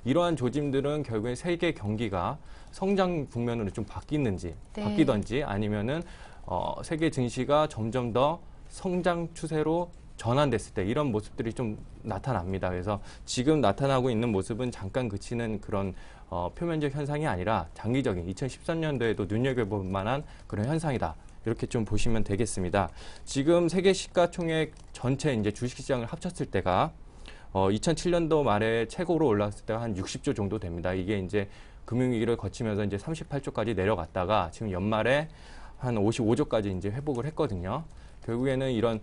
이러한 조짐들은 결국에 세계 경기가 성장 국면으로 좀 바뀌든지 아니면은 세계 증시가 점점 더 성장 추세로 전환됐을 때 이런 모습들이 좀 나타납니다. 그래서 지금 나타나고 있는 모습은 잠깐 그치는 그런 표면적 현상이 아니라 장기적인 2013년도에도 눈여겨볼 만한 그런 현상이다. 이렇게 좀 보시면 되겠습니다. 지금 세계 시가총액 전체 이제 주식시장을 합쳤을 때가 2007년도 말에 최고로 올랐을 때가 한 60조 정도 됩니다. 이게 이제 금융위기를 거치면서 이제 38조까지 내려갔다가 지금 연말에 한 55조까지 이제 회복을 했거든요. 결국에는 이런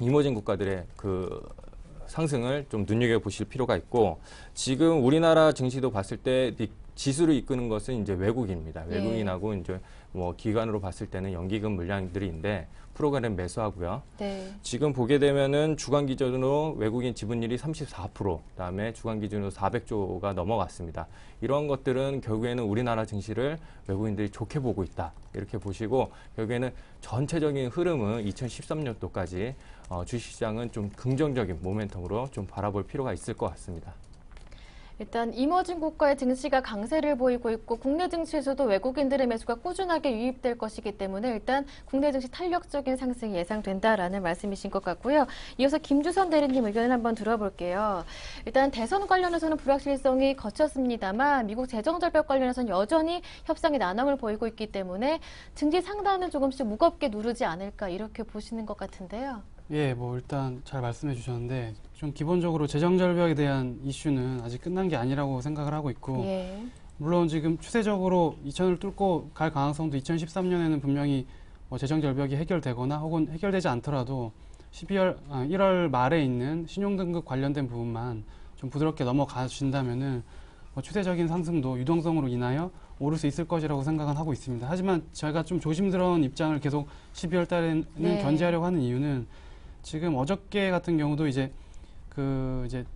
이머징 국가들의 그 상승을 좀 눈여겨보실 필요가 있고 지금 우리나라 증시도 봤을 때 지수를 이끄는 것은 이제 외국인입니다. 외국인하고 이제 뭐 기관으로 봤을 때는 연기금 물량들인데 프로그램 매수하고요. 네. 지금 보게 되면은 주간 기준으로 외국인 지분율이 34%, 그다음에 주간 기준으로 400조가 넘어갔습니다. 이런 것들은 결국에는 우리나라 증시를 외국인들이 좋게 보고 있다. 이렇게 보시고 결국에는 전체적인 흐름은 2013년도까지 주식시장은 좀 긍정적인 모멘텀으로 좀 바라볼 필요가 있을 것 같습니다. 일단 이머징 국가의 증시가 강세를 보이고 있고 국내 증시에서도 외국인들의 매수가 꾸준하게 유입될 것이기 때문에 일단 국내 증시 탄력적인 상승이 예상된다라는 말씀이신 것 같고요. 이어서 김주선 대리님 의견을 한번 들어볼게요. 일단 대선 관련해서는 불확실성이 거쳤습니다만 미국 재정절벽 관련해서는 여전히 협상의 난항을 보이고 있기 때문에 증시 상단은 조금씩 무겁게 누르지 않을까 이렇게 보시는 것 같은데요. 예, 뭐 일단 잘 말씀해 주셨는데 좀 기본적으로 재정절벽에 대한 이슈는 아직 끝난 게 아니라고 생각을 하고 있고 예. 물론 지금 추세적으로 2000을 뚫고 갈 가능성도 2013년에는 분명히 재정절벽이 해결되거나 혹은 해결되지 않더라도 1월 말에 있는 신용등급 관련된 부분만 좀 부드럽게 넘어가 주신다면은 추세적인 상승도 유동성으로 인하여 오를 수 있을 것이라고 생각은 하고 있습니다. 하지만 제가 좀 조심스러운 입장을 계속 12월 달에는 견지하려고 하는 이유는 지금 어저께 같은 경우도 이제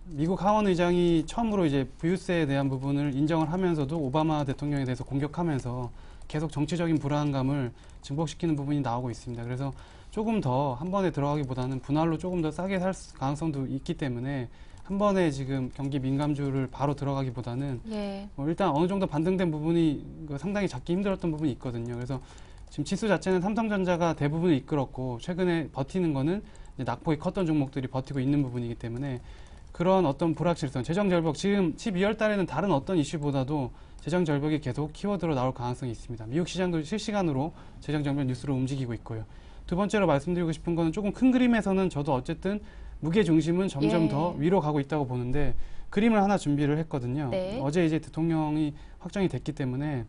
미국 하원 의장이 처음으로 이제 부유세에 대한 부분을 인정을 하면서도 오바마 대통령에 대해서 공격하면서 계속 정치적인 불안감을 증폭시키는 부분이 나오고 있습니다. 그래서 조금 더 한 번에 들어가기보다는 분할로 조금 더 싸게 살 가능성도 있기 때문에 한 번에 지금 경기 민감주를 바로 들어가기보다는 일단 어느 정도 반등된 부분이 상당히 잡기 힘들었던 부분이 있거든요. 그래서 지금 지수 자체는 삼성전자가 대부분을 이끌었고 최근에 버티는 거는 낙폭이 컸던 종목들이 버티고 있는 부분이기 때문에 그런 어떤 불확실성, 재정절벽 지금 12월 달에는 다른 어떤 이슈보다도 재정절벽이 계속 키워드로 나올 가능성이 있습니다. 미국 시장도 실시간으로 재정절벽 뉴스로 움직이고 있고요. 두 번째로 말씀드리고 싶은 거는 조금 큰 그림에서는 저도 어쨌든 무게 중심은 점점 더 위로 가고 있다고 보는데 그림을 하나 준비를 했거든요. 네. 어제 이제 대통령이 확정이 됐기 때문에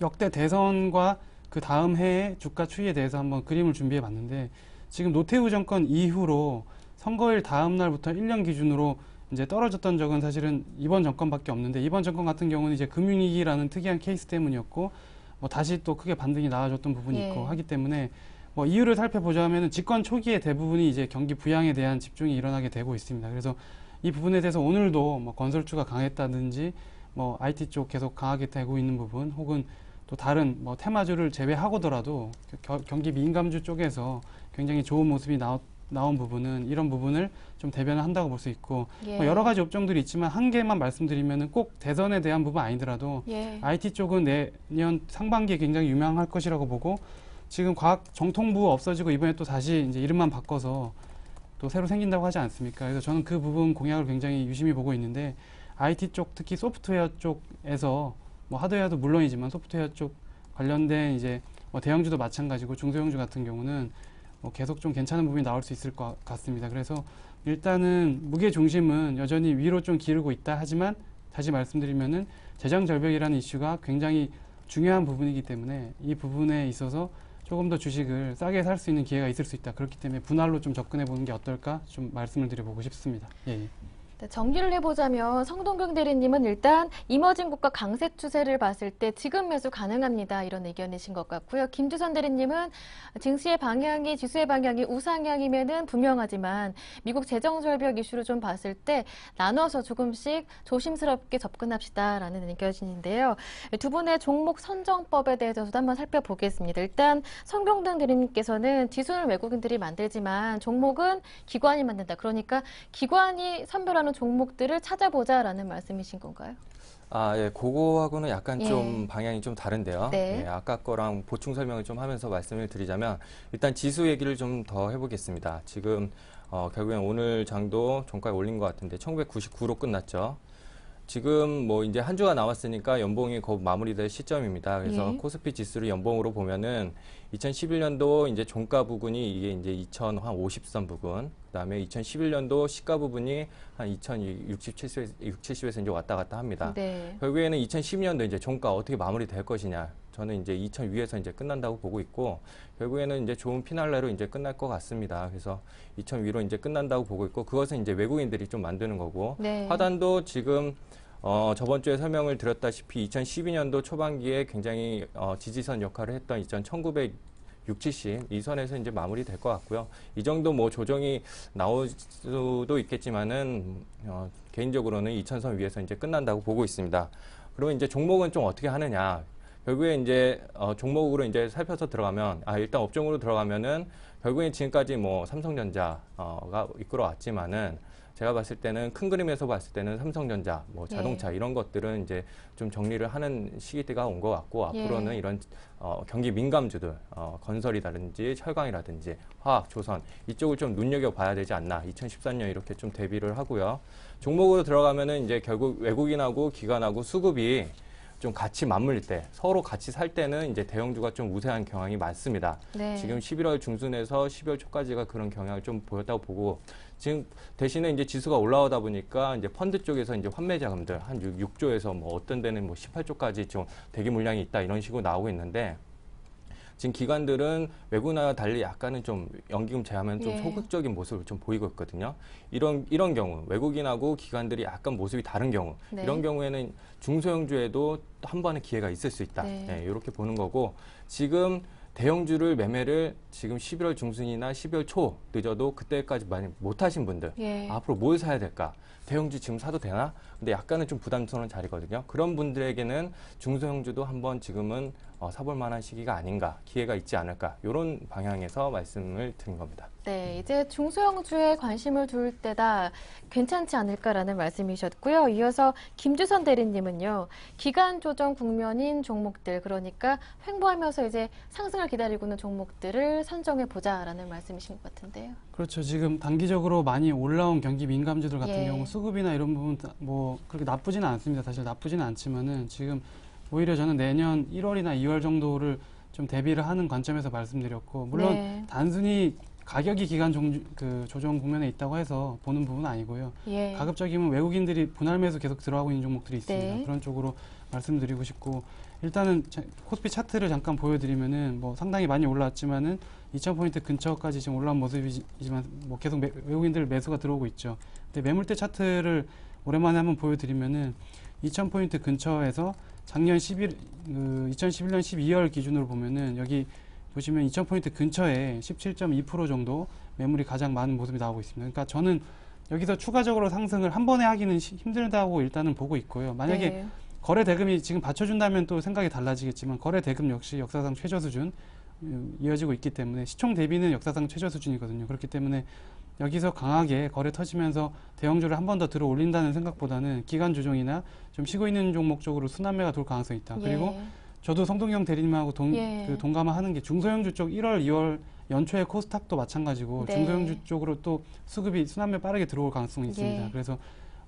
역대 대선과 그 다음 해의 주가 추이에 대해서 한번 그림을 준비해 봤는데 지금 노태우 정권 이후로 선거일 다음 날부터 1년 기준으로 이제 떨어졌던 적은 사실은 이번 정권밖에 없는데 이번 정권 같은 경우는 이제 금융위기라는 특이한 케이스 때문이었고 다시 또 크게 반등이 나아졌던 부분이 있고 하기 때문에 이유를 살펴보자면 집권 초기에 대부분이 이제 경기 부양에 대한 집중이 일어나게 되고 있습니다. 그래서 이 부분에 대해서 오늘도 건설주가 강했다든지 IT 쪽 계속 강하게 되고 있는 부분 혹은 또 다른 테마주를 제외하고더라도 경기 민감주 쪽에서 굉장히 좋은 모습이 나온 부분은 이런 부분을 좀 대변을 한다고 볼 수 있고 예. 뭐 여러 가지 업종들이 있지만 한 개만 말씀드리면은 꼭 대선에 대한 부분 아니더라도 예. IT 쪽은 내년 상반기에 굉장히 유망할 것이라고 보고 지금 과학정통부 없어지고 이번에 또 다시 이제 이름만 바꿔서 또 새로 생긴다고 하지 않습니까? 그래서 저는 그 부분 공약을 굉장히 유심히 보고 있는데 IT 쪽 특히 소프트웨어 쪽에서 뭐 하드웨어도 물론이지만 소프트웨어 쪽 관련된 이제 뭐 대형주도 마찬가지고 중소형주 같은 경우는 뭐 계속 좀 괜찮은 부분이 나올 수 있을 것 같습니다. 그래서 일단은 무게 중심은 여전히 위로 좀 기르고 있다 하지만 다시 말씀드리면은 재정 절벽이라는 이슈가 굉장히 중요한 부분이기 때문에 이 부분에 있어서 조금 더 주식을 싸게 살 수 있는 기회가 있을 수 있다. 그렇기 때문에 분할로 좀 접근해 보는 게 어떨까 좀 말씀을 드려보고 싶습니다. 예. 네, 정리를 해보자면 성동경 대리님은 일단 이머징 국가 강세 추세를 봤을 때 지금 매수 가능합니다. 이런 의견이신 것 같고요. 김주선 대리님은 증시의 방향이 지수의 방향이 우상향이면은 분명하지만 미국 재정 절벽 이슈를 좀 봤을 때 나눠서 조금씩 조심스럽게 접근합시다라는 의견이신데요. 두 분의 종목 선정법에 대해서도 한번 살펴보겠습니다. 일단 성경등 대리님께서는 지수는 외국인들이 만들지만 종목은 기관이 만든다. 그러니까 기관이 선별하는 종목들을 찾아보자라는 말씀이신 건가요? 아, 예, 그거하고는 약간 예. 좀 방향이 좀 다른데요. 네. 예, 아까 거랑 보충 설명을 좀 하면서 말씀을 드리자면 일단 지수 얘기를 좀 더 해보겠습니다. 지금 결국엔 오늘 장도 종가에 올린 것 같은데 1999로 끝났죠. 지금 뭐 이제 한 주가 남았으니까 연봉이 곧 마무리될 시점입니다. 그래서 예. 코스피 지수를 연봉으로 보면은 2011년도 이제 종가 부분이 이게 이제 2050선 부분, 그다음에 2011년도 시가 부분이 한 2067에서 이제 왔다 갔다 합니다. 네. 결국에는 2012년도 이제 종가 어떻게 마무리될 것이냐. 저는 이제 2000 위에서 이제 끝난다고 보고 있고, 결국에는 이제 좋은 피날레로 이제 끝날 것 같습니다. 그래서 2000 위로 이제 끝난다고 보고 있고, 그것은 이제 외국인들이 좀 만드는 거고, 네. 하단도 지금 저번 주에 설명을 드렸다시피 2012년도 초반기에 굉장히 지지선 역할을 했던 1960, 이 선에서 이제 마무리될 것 같고요. 이 정도 뭐 조정이 나올 수도 있겠지만은 개인적으로는 2000선 위에서 이제 끝난다고 보고 있습니다. 그러면 이제 종목은 좀 어떻게 하느냐? 결국에 이제 종목으로 이제 살펴서 들어가면 일단 업종으로 들어가면은 결국엔 지금까지 뭐 삼성전자가 이끌어왔지만은 제가 봤을 때는 큰 그림에서 봤을 때는 삼성전자, 뭐 자동차 이런 것들은 이제 좀 정리를 하는 시기가 온 것 같고 앞으로는 이런 경기 민감주들, 건설이라든지 철강이라든지 화학, 조선 이쪽을 좀 눈여겨봐야 되지 않나. 2013년 이렇게 좀 대비를 하고요. 종목으로 들어가면은 이제 결국 외국인하고 기관하고 수급이 좀 같이 맞물릴 때, 서로 같이 살 때는 이제 대형주가 좀 우세한 경향이 많습니다. 네. 지금 11월 중순에서 12월 초까지가 그런 경향을 좀 보였다고 보고, 지금 대신에 이제 지수가 올라오다 보니까 이제 펀드 쪽에서 이제 환매 자금들 한 6조에서 뭐 어떤 데는 뭐 18조까지 좀 대기 물량이 있다 이런 식으로 나오고 있는데, 지금 기관들은 외국인과 달리 약간은 좀 연기금 제하면 좀 소극적인 모습을 좀 보이고 있거든요. 이런 경우, 외국인하고 기관들이 약간 모습이 다른 경우, 이런 경우에는 중소형주에도 또 한 번의 기회가 있을 수 있다. 이렇게 보는 거고, 지금 대형주를 매매를 지금 11월 중순이나 12월 초 늦어도 그때까지 많이 못 하신 분들, 앞으로 뭘 사야 될까? 대형주 지금 사도 되나? 근데 약간은 좀 부담스러운 자리거든요. 그런 분들에게는 중소형주도 한번 지금은 사볼 만한 시기가 아닌가, 기회가 있지 않을까, 이런 방향에서 말씀을 드린 겁니다. 네, 이제 중소형주에 관심을 둘 때다 괜찮지 않을까라는 말씀이셨고요. 이어서 김주선 대리님은요, 기간 조정 국면인 종목들, 그러니까 횡보하면서 이제 상승을 기다리고 있는 종목들을 선정해 보자라는 말씀이신 것 같은데요. 그렇죠. 지금 단기적으로 많이 올라온 경기 민감주들 같은 경우 수급이나 이런 부분 뭐 그렇게 나쁘지는 않습니다. 사실 나쁘지는 않지만은 지금 오히려 저는 내년 1월이나 2월 정도를 좀 대비를 하는 관점에서 말씀드렸고, 물론 단순히 가격이 기간 조정 국면에 있다고 해서 보는 부분은 아니고요. 가급적이면 외국인들이 분할 매수 계속 들어가고 있는 종목들이 있습니다. 그런 쪽으로 말씀드리고 싶고, 일단은 코스피 차트를 잠깐 보여드리면은 뭐 상당히 많이 올라왔지만은 2000포인트 근처까지 지금 올라온 모습이지만 뭐 계속 외국인들 매수가 들어오고 있죠. 근데 매물대 차트를 오랜만에 한번 보여드리면은 2000포인트 근처에서 작년 2011년 12월 기준으로 보면은 여기 보시면 2000포인트 근처에 17.2% 정도 매물이 가장 많은 모습이 나오고 있습니다. 그러니까 저는 여기서 추가적으로 상승을 한 번에 하기는 힘들다고 일단은 보고 있고요. 만약에 거래 대금이 지금 받쳐준다면 또 생각이 달라지겠지만, 거래 대금 역시 역사상 최저 수준, 이어지고 있기 때문에 시총 대비는 역사상 최저 수준이거든요. 그렇기 때문에 여기서 강하게 거래 터지면서 대형주를 한 번 더 들어 올린다는 생각보다는 기간 조정이나 좀 쉬고 있는 종목 쪽으로 순환매가 돌 가능성이 있다. 그리고 저도 성동경 대리님하고 동감하는 게 중소형주 쪽 1월, 2월 연초에 코스닥도 마찬가지고 중소형주 쪽으로 또 수급이 순환매 빠르게 들어올 가능성이 있습니다. 그래서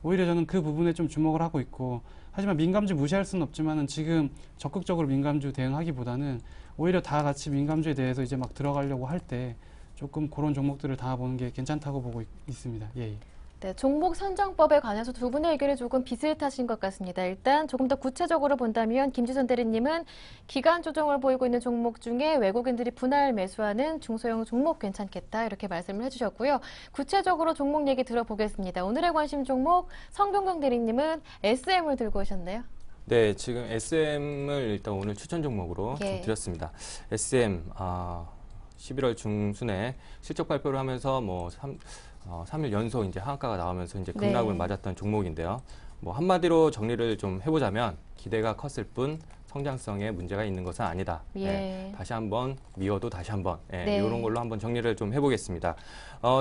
오히려 저는 그 부분에 좀 주목을 하고 있고, 하지만 민감주 무시할 수는 없지만은 지금 적극적으로 민감주 대응하기보다는 오히려 다 같이 민감주에 대해서 이제 막 들어가려고 할 때 조금 그런 종목들을 담아보는 게 괜찮다고 보고 있습니다. 예. 네, 종목 선정법에 관해서 두 분의 의견이 조금 비슷하신 것 같습니다. 일단 조금 더 구체적으로 본다면 김주선 대리님은 기간 조정을 보이고 있는 종목 중에 외국인들이 분할 매수하는 중소형 종목 괜찮겠다 이렇게 말씀을 해주셨고요. 구체적으로 종목 얘기 들어보겠습니다. 오늘의 관심 종목 성동경 대리님은 SM을 들고 오셨네요. 네, 지금 SM을 일단 오늘 추천 종목으로 좀 드렸습니다. SM 11월 중순에 실적 발표를 하면서 3일 연속 이제 하한가가 나오면서 이제 급락을 맞았던 종목인데요. 뭐 한마디로 정리를 좀 해보자면 기대가 컸을 뿐 성장성에 문제가 있는 것은 아니다. 다시 한번 미워도 다시 한번 이런 걸로 한번 정리를 좀 해보겠습니다.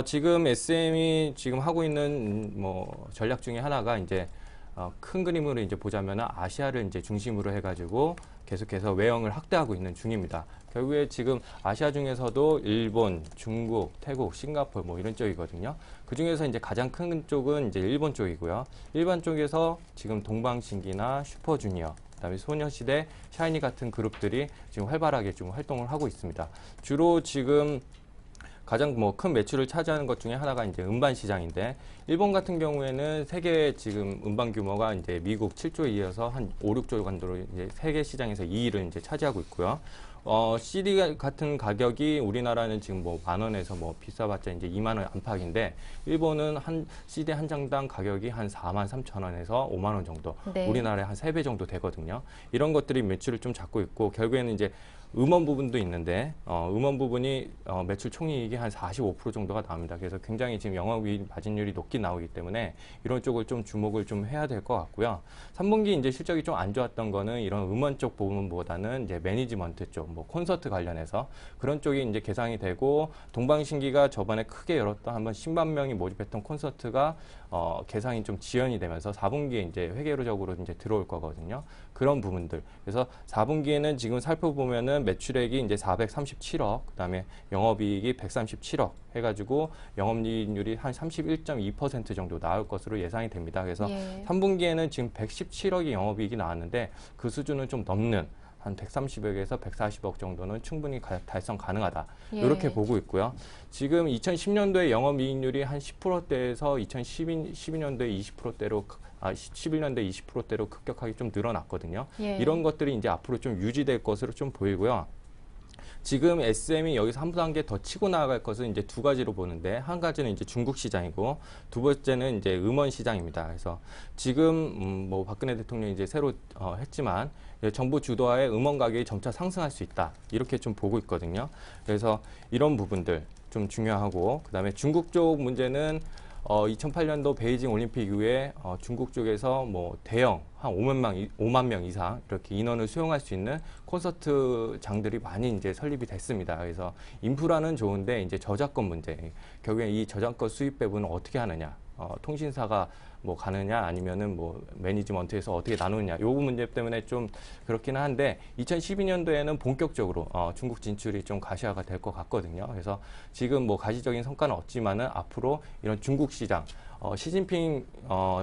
지금 SM이 지금 하고 있는 뭐 전략 중에 하나가 이제 큰 그림으로 이제 보자면 아시아를 이제 중심으로 해가지고 계속해서 외형을 확대하고 있는 중입니다. 결국에 지금 아시아 중에서도 일본, 중국, 태국, 싱가포르 뭐 이런 쪽이거든요. 그 중에서 이제 가장 큰 쪽은 이제 일본 쪽이고요. 일본 쪽에서 지금 동방신기나 슈퍼주니어, 그다음에 소녀시대, 샤이니 같은 그룹들이 지금 활발하게 좀 활동을 하고 있습니다. 주로 지금 가장 뭐 큰 매출을 차지하는 것 중에 하나가 이제 음반 시장인데, 일본 같은 경우에는 세계 지금 음반 규모가 이제 미국 7조에 이어서 한 5, 6조 정도로 이제 세계 시장에서 2위를 이제 차지하고 있고요. CD 같은 가격이 우리나라는 지금 뭐 10,000원에서 뭐 비싸봤자 이제 20,000원 안팎인데, 일본은 한 CD 한 장당 가격이 한 43,000원에서 50,000원 정도, 우리나라의 한 3배 정도 되거든요. 이런 것들이 매출을 좀 잡고 있고, 결국에는 이제 음원 부분도 있는데 음원 부분이 매출 총이익이 한 45% 정도가 나옵니다. 그래서 굉장히 지금 영업이익 마진율이 높게 나오기 때문에 이런 쪽을 좀 주목을 좀 해야 될 것 같고요. 3분기 이제 실적이 좀 안 좋았던 거는 이런 음원 쪽 부분보다는 이제 매니지먼트 쪽, 뭐 콘서트 관련해서 그런 쪽이 이제 개상이 되고, 동방신기가 저번에 크게 열었던 한번 10만 명이 모집했던 콘서트가 개상이 좀 지연이 되면서 4분기에 이제 회계적으로 이제 들어올 거거든요. 그런 부분들. 그래서 4분기에는 지금 살펴보면은 매출액이 이제 437억, 그다음에 영업이익이 137억 해가지고 영업이익률이 한 31.2% 정도 나올 것으로 예상이 됩니다. 그래서 3분기에는 지금 117억이 영업이익이 나왔는데 그 수준은 좀 넘는 한 130억에서 140억 정도는 충분히 달성 가능하다. 이렇게 보고 있고요. 지금 2010년도에 영업이익률이 한 10%대에서 2012년도에 20%대로 11년도에 20%대로 급격하게 좀 늘어났거든요. 이런 것들이 이제 앞으로 좀 유지될 것으로 좀 보이고요. 지금 SM이 여기서 한 단계 더 치고 나아갈 것은 이제 두 가지로 보는데, 한 가지는 이제 중국 시장이고, 두 번째는 이제 음원 시장입니다. 그래서 지금 뭐 박근혜 대통령이 이제 새로 했지만 정부 주도하에 음원 가격이 점차 상승할 수 있다. 이렇게 좀 보고 있거든요. 그래서 이런 부분들 좀 중요하고, 그다음에 중국 쪽 문제는 2008년도 베이징 올림픽 이후에 중국 쪽에서 뭐 대형 한 5만 명 이상 이렇게 인원을 수용할 수 있는 콘서트장들이 많이 이제 설립이 됐습니다. 그래서 인프라는 좋은데 이제 저작권 문제, 결국에 이 저작권 수입 배분은 어떻게 하느냐, 통신사가 뭐 가느냐 아니면은 뭐 매니지먼트에서 어떻게 나누느냐, 요 문제 때문에 좀 그렇기는 한데 2012년도에는 본격적으로 중국 진출이 좀 가시화가 될 것 같거든요. 그래서 지금 뭐 가시적인 성과는 없지만은 앞으로 이런 중국 시장, 시진핑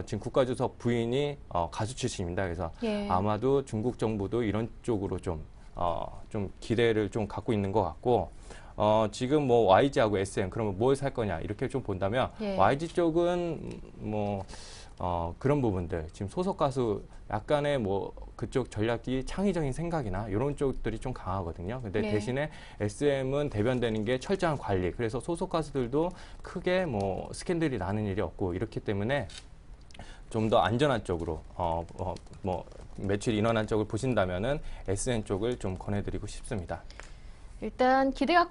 지금 국가주석 부인이 가수 출신입니다. 그래서 아마도 중국 정부도 이런 쪽으로 좀 기대를 좀 갖고 있는 것 같고, 지금 뭐 YG하고 SM, 그러면 뭘 살 거냐 이렇게 좀 본다면 YG 쪽은 뭐 그런 부분들, 지금 소속 가수 약간의 뭐 그쪽 전략이 창의적인 생각이나 이런 쪽들이 좀 강하거든요. 근데 대신에 SM은 대변되는 게 철저한 관리, 그래서 소속 가수들도 크게 뭐 스캔들이 나는 일이 없고, 이렇기 때문에 좀 더 안전한 쪽으로 뭐 매출 인원한 쪽을 보신다면은 SM 쪽을 좀 권해드리고 싶습니다. 일단 기대가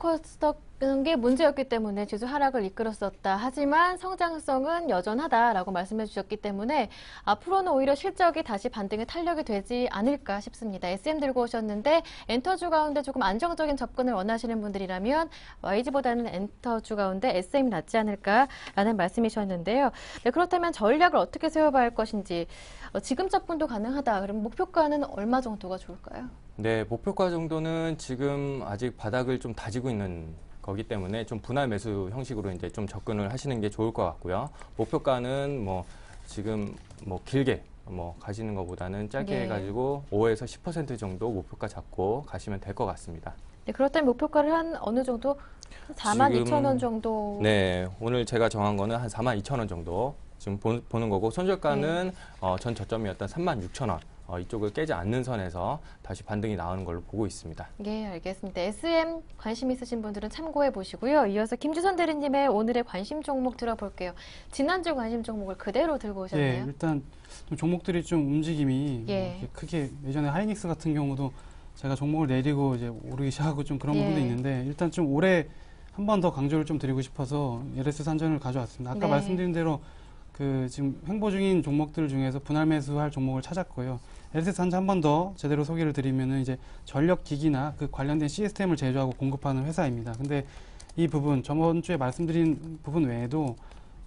게 문제였기 때문에 지수 하락을 이끌었었다. 하지만 성장성은 여전하다라고 말씀해 주셨기 때문에 앞으로는 오히려 실적이 다시 반등의 탄력이 되지 않을까 싶습니다. SM 들고 오셨는데 엔터주 가운데 조금 안정적인 접근을 원하시는 분들이라면 YG보다는 엔터주 가운데 SM이 낫지 않을까라는 말씀이셨는데요. 네, 그렇다면 전략을 어떻게 세워봐야 할 것인지 지금 접근도 가능하다. 그럼 목표가는 얼마 정도가 좋을까요? 네, 목표가 정도는 지금 아직 바닥을 좀 다지고 있는 거기 때문에 좀 분할 매수 형식으로 이제 좀 접근을 하시는 게 좋을 것 같고요. 목표가는 뭐 지금 뭐 길게 뭐 가시는 것보다는 짧게 네. 해가지고 5에서 10% 정도 목표가 잡고 가시면 될 것 같습니다. 네, 그렇다면 목표가를 한 어느 정도 42,000원 정도. 네, 오늘 제가 정한 거는 한 42,000원 정도 지금 보는 거고 손절가는 전 저점이었던 36,000원. 이쪽을 깨지 않는 선에서 다시 반등이 나오는 걸로 보고 있습니다. 네, 알겠습니다. SM 관심 있으신 분들은 참고해 보시고요. 이어서 김주선 대리님의 오늘의 관심 종목 들어볼게요. 지난주 관심 종목을 그대로 들고 오셨네요. 예, 일단 좀 종목들이 좀 움직임이 예. 이렇게 크게 예전에 하이닉스 같은 경우도 제가 종목을 내리고 이제 오르기 시작하고 좀 그런 부분도 예. 있는데 일단 좀 올해 한 번 더 강조를 좀 드리고 싶어서 LS 산전을 가져왔습니다. 아까 네. 말씀드린 대로 그 지금 횡보 중인 종목들 중에서 분할 매수할 종목을 찾았고요. LS 산전 한 번 더 제대로 소개를 드리면은 이제 전력 기기나 그 관련된 시스템을 제조하고 공급하는 회사입니다. 근데 이 부분 저번 주에 말씀드린 부분 외에도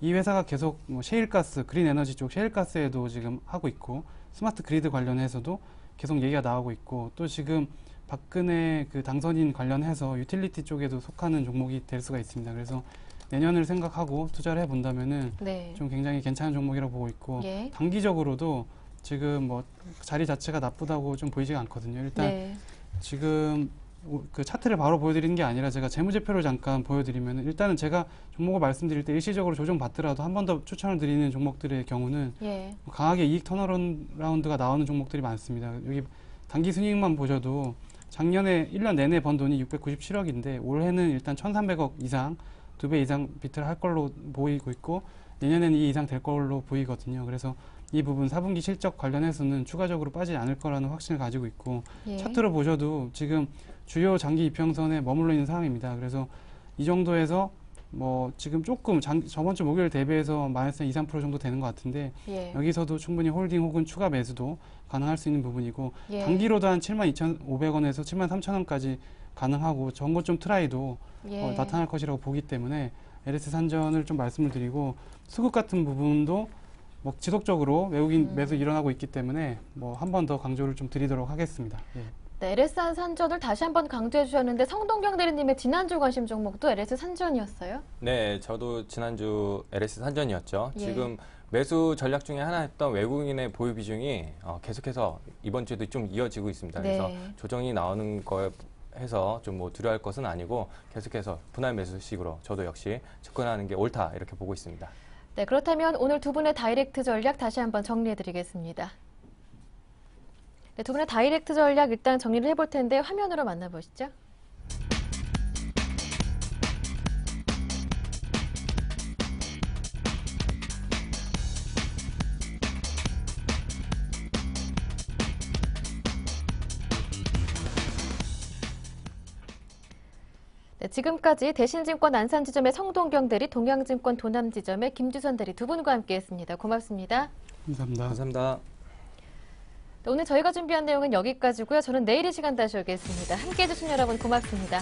이 회사가 계속 뭐 셰일가스, 그린 에너지 쪽 셰일가스에도 지금 하고 있고 스마트 그리드 관련해서도 계속 얘기가 나오고 있고 또 지금 박근혜 그 당선인 관련해서 유틸리티 쪽에도 속하는 종목이 될 수가 있습니다. 그래서 내년을 생각하고 투자를 해본다면은 네. 좀 굉장히 괜찮은 종목이라고 보고 있고 예. 단기적으로도 지금 뭐 자리 자체가 나쁘다고 좀 보이지가 않거든요. 일단 네. 지금 그 차트를 바로 보여드리는 게 아니라 제가 재무제표를 잠깐 보여드리면 일단은 제가 종목을 말씀드릴 때 일시적으로 조정받더라도 한 번 더 추천을 드리는 종목들의 경우는 예. 강하게 이익 턴어라운드가 나오는 종목들이 많습니다. 여기 단기 순이익만 보셔도 작년에 1년 내내 번 돈이 697억인데 올해는 일단 1,300억 이상 2배 이상 비트를 할 걸로 보이고 있고 내년에는 이 이상 될 걸로 보이거든요. 그래서 이 부분 4분기 실적 관련해서는 추가적으로 빠지지 않을 거라는 확신을 가지고 있고 예. 차트로 보셔도 지금 주요 장기 이평선에 머물러 있는 상황입니다. 그래서 이 정도에서 뭐 지금 조금 저번 주 목요일 대비해서 마이너스 2, 3% 정도 되는 것 같은데 예. 여기서도 충분히 홀딩 혹은 추가 매수도 가능할 수 있는 부분이고 예. 단기로도 한 72,500원에서 73,000원까지 가능하고 전고점 트라이도 예. 나타날 것이라고 보기 때문에 LS 산전을 좀 말씀을 드리고 수급 같은 부분도 뭐 지속적으로 외국인 매수 일어나고 있기 때문에 뭐 한 번 더 강조를 좀 드리도록 하겠습니다. 예. 네, LS 산전을 다시 한번 강조해 주셨는데 성동경 대리님의 지난주 관심 종목도 LS 산전이었어요? 네, 저도 지난주 LS 산전이었죠. 예. 지금 매수 전략 중에 하나였던 외국인의 보유 비중이 계속해서 이번 주에도 좀 이어지고 있습니다. 네. 그래서 조정이 나오는 거에 해서 좀 뭐 두려워할 것은 아니고 계속해서 분할 매수식으로 저도 역시 접근하는 게 옳다 이렇게 보고 있습니다. 네, 그렇다면 오늘 두 분의 다이렉트 전략 다시 한번 정리해 드리겠습니다. 네, 두 분의 다이렉트 전략 일단 정리를 해볼 텐데 화면으로 만나보시죠. 네, 지금까지 대신증권 안산지점의 성동경 대리, 동양증권 도남지점의 김주선 대리 두 분과 함께했습니다. 고맙습니다. 감사합니다. 감사합니다. 네, 오늘 저희가 준비한 내용은 여기까지고요. 저는 내일 이 시간 다시 오겠습니다. 함께해 주신 여러분 고맙습니다.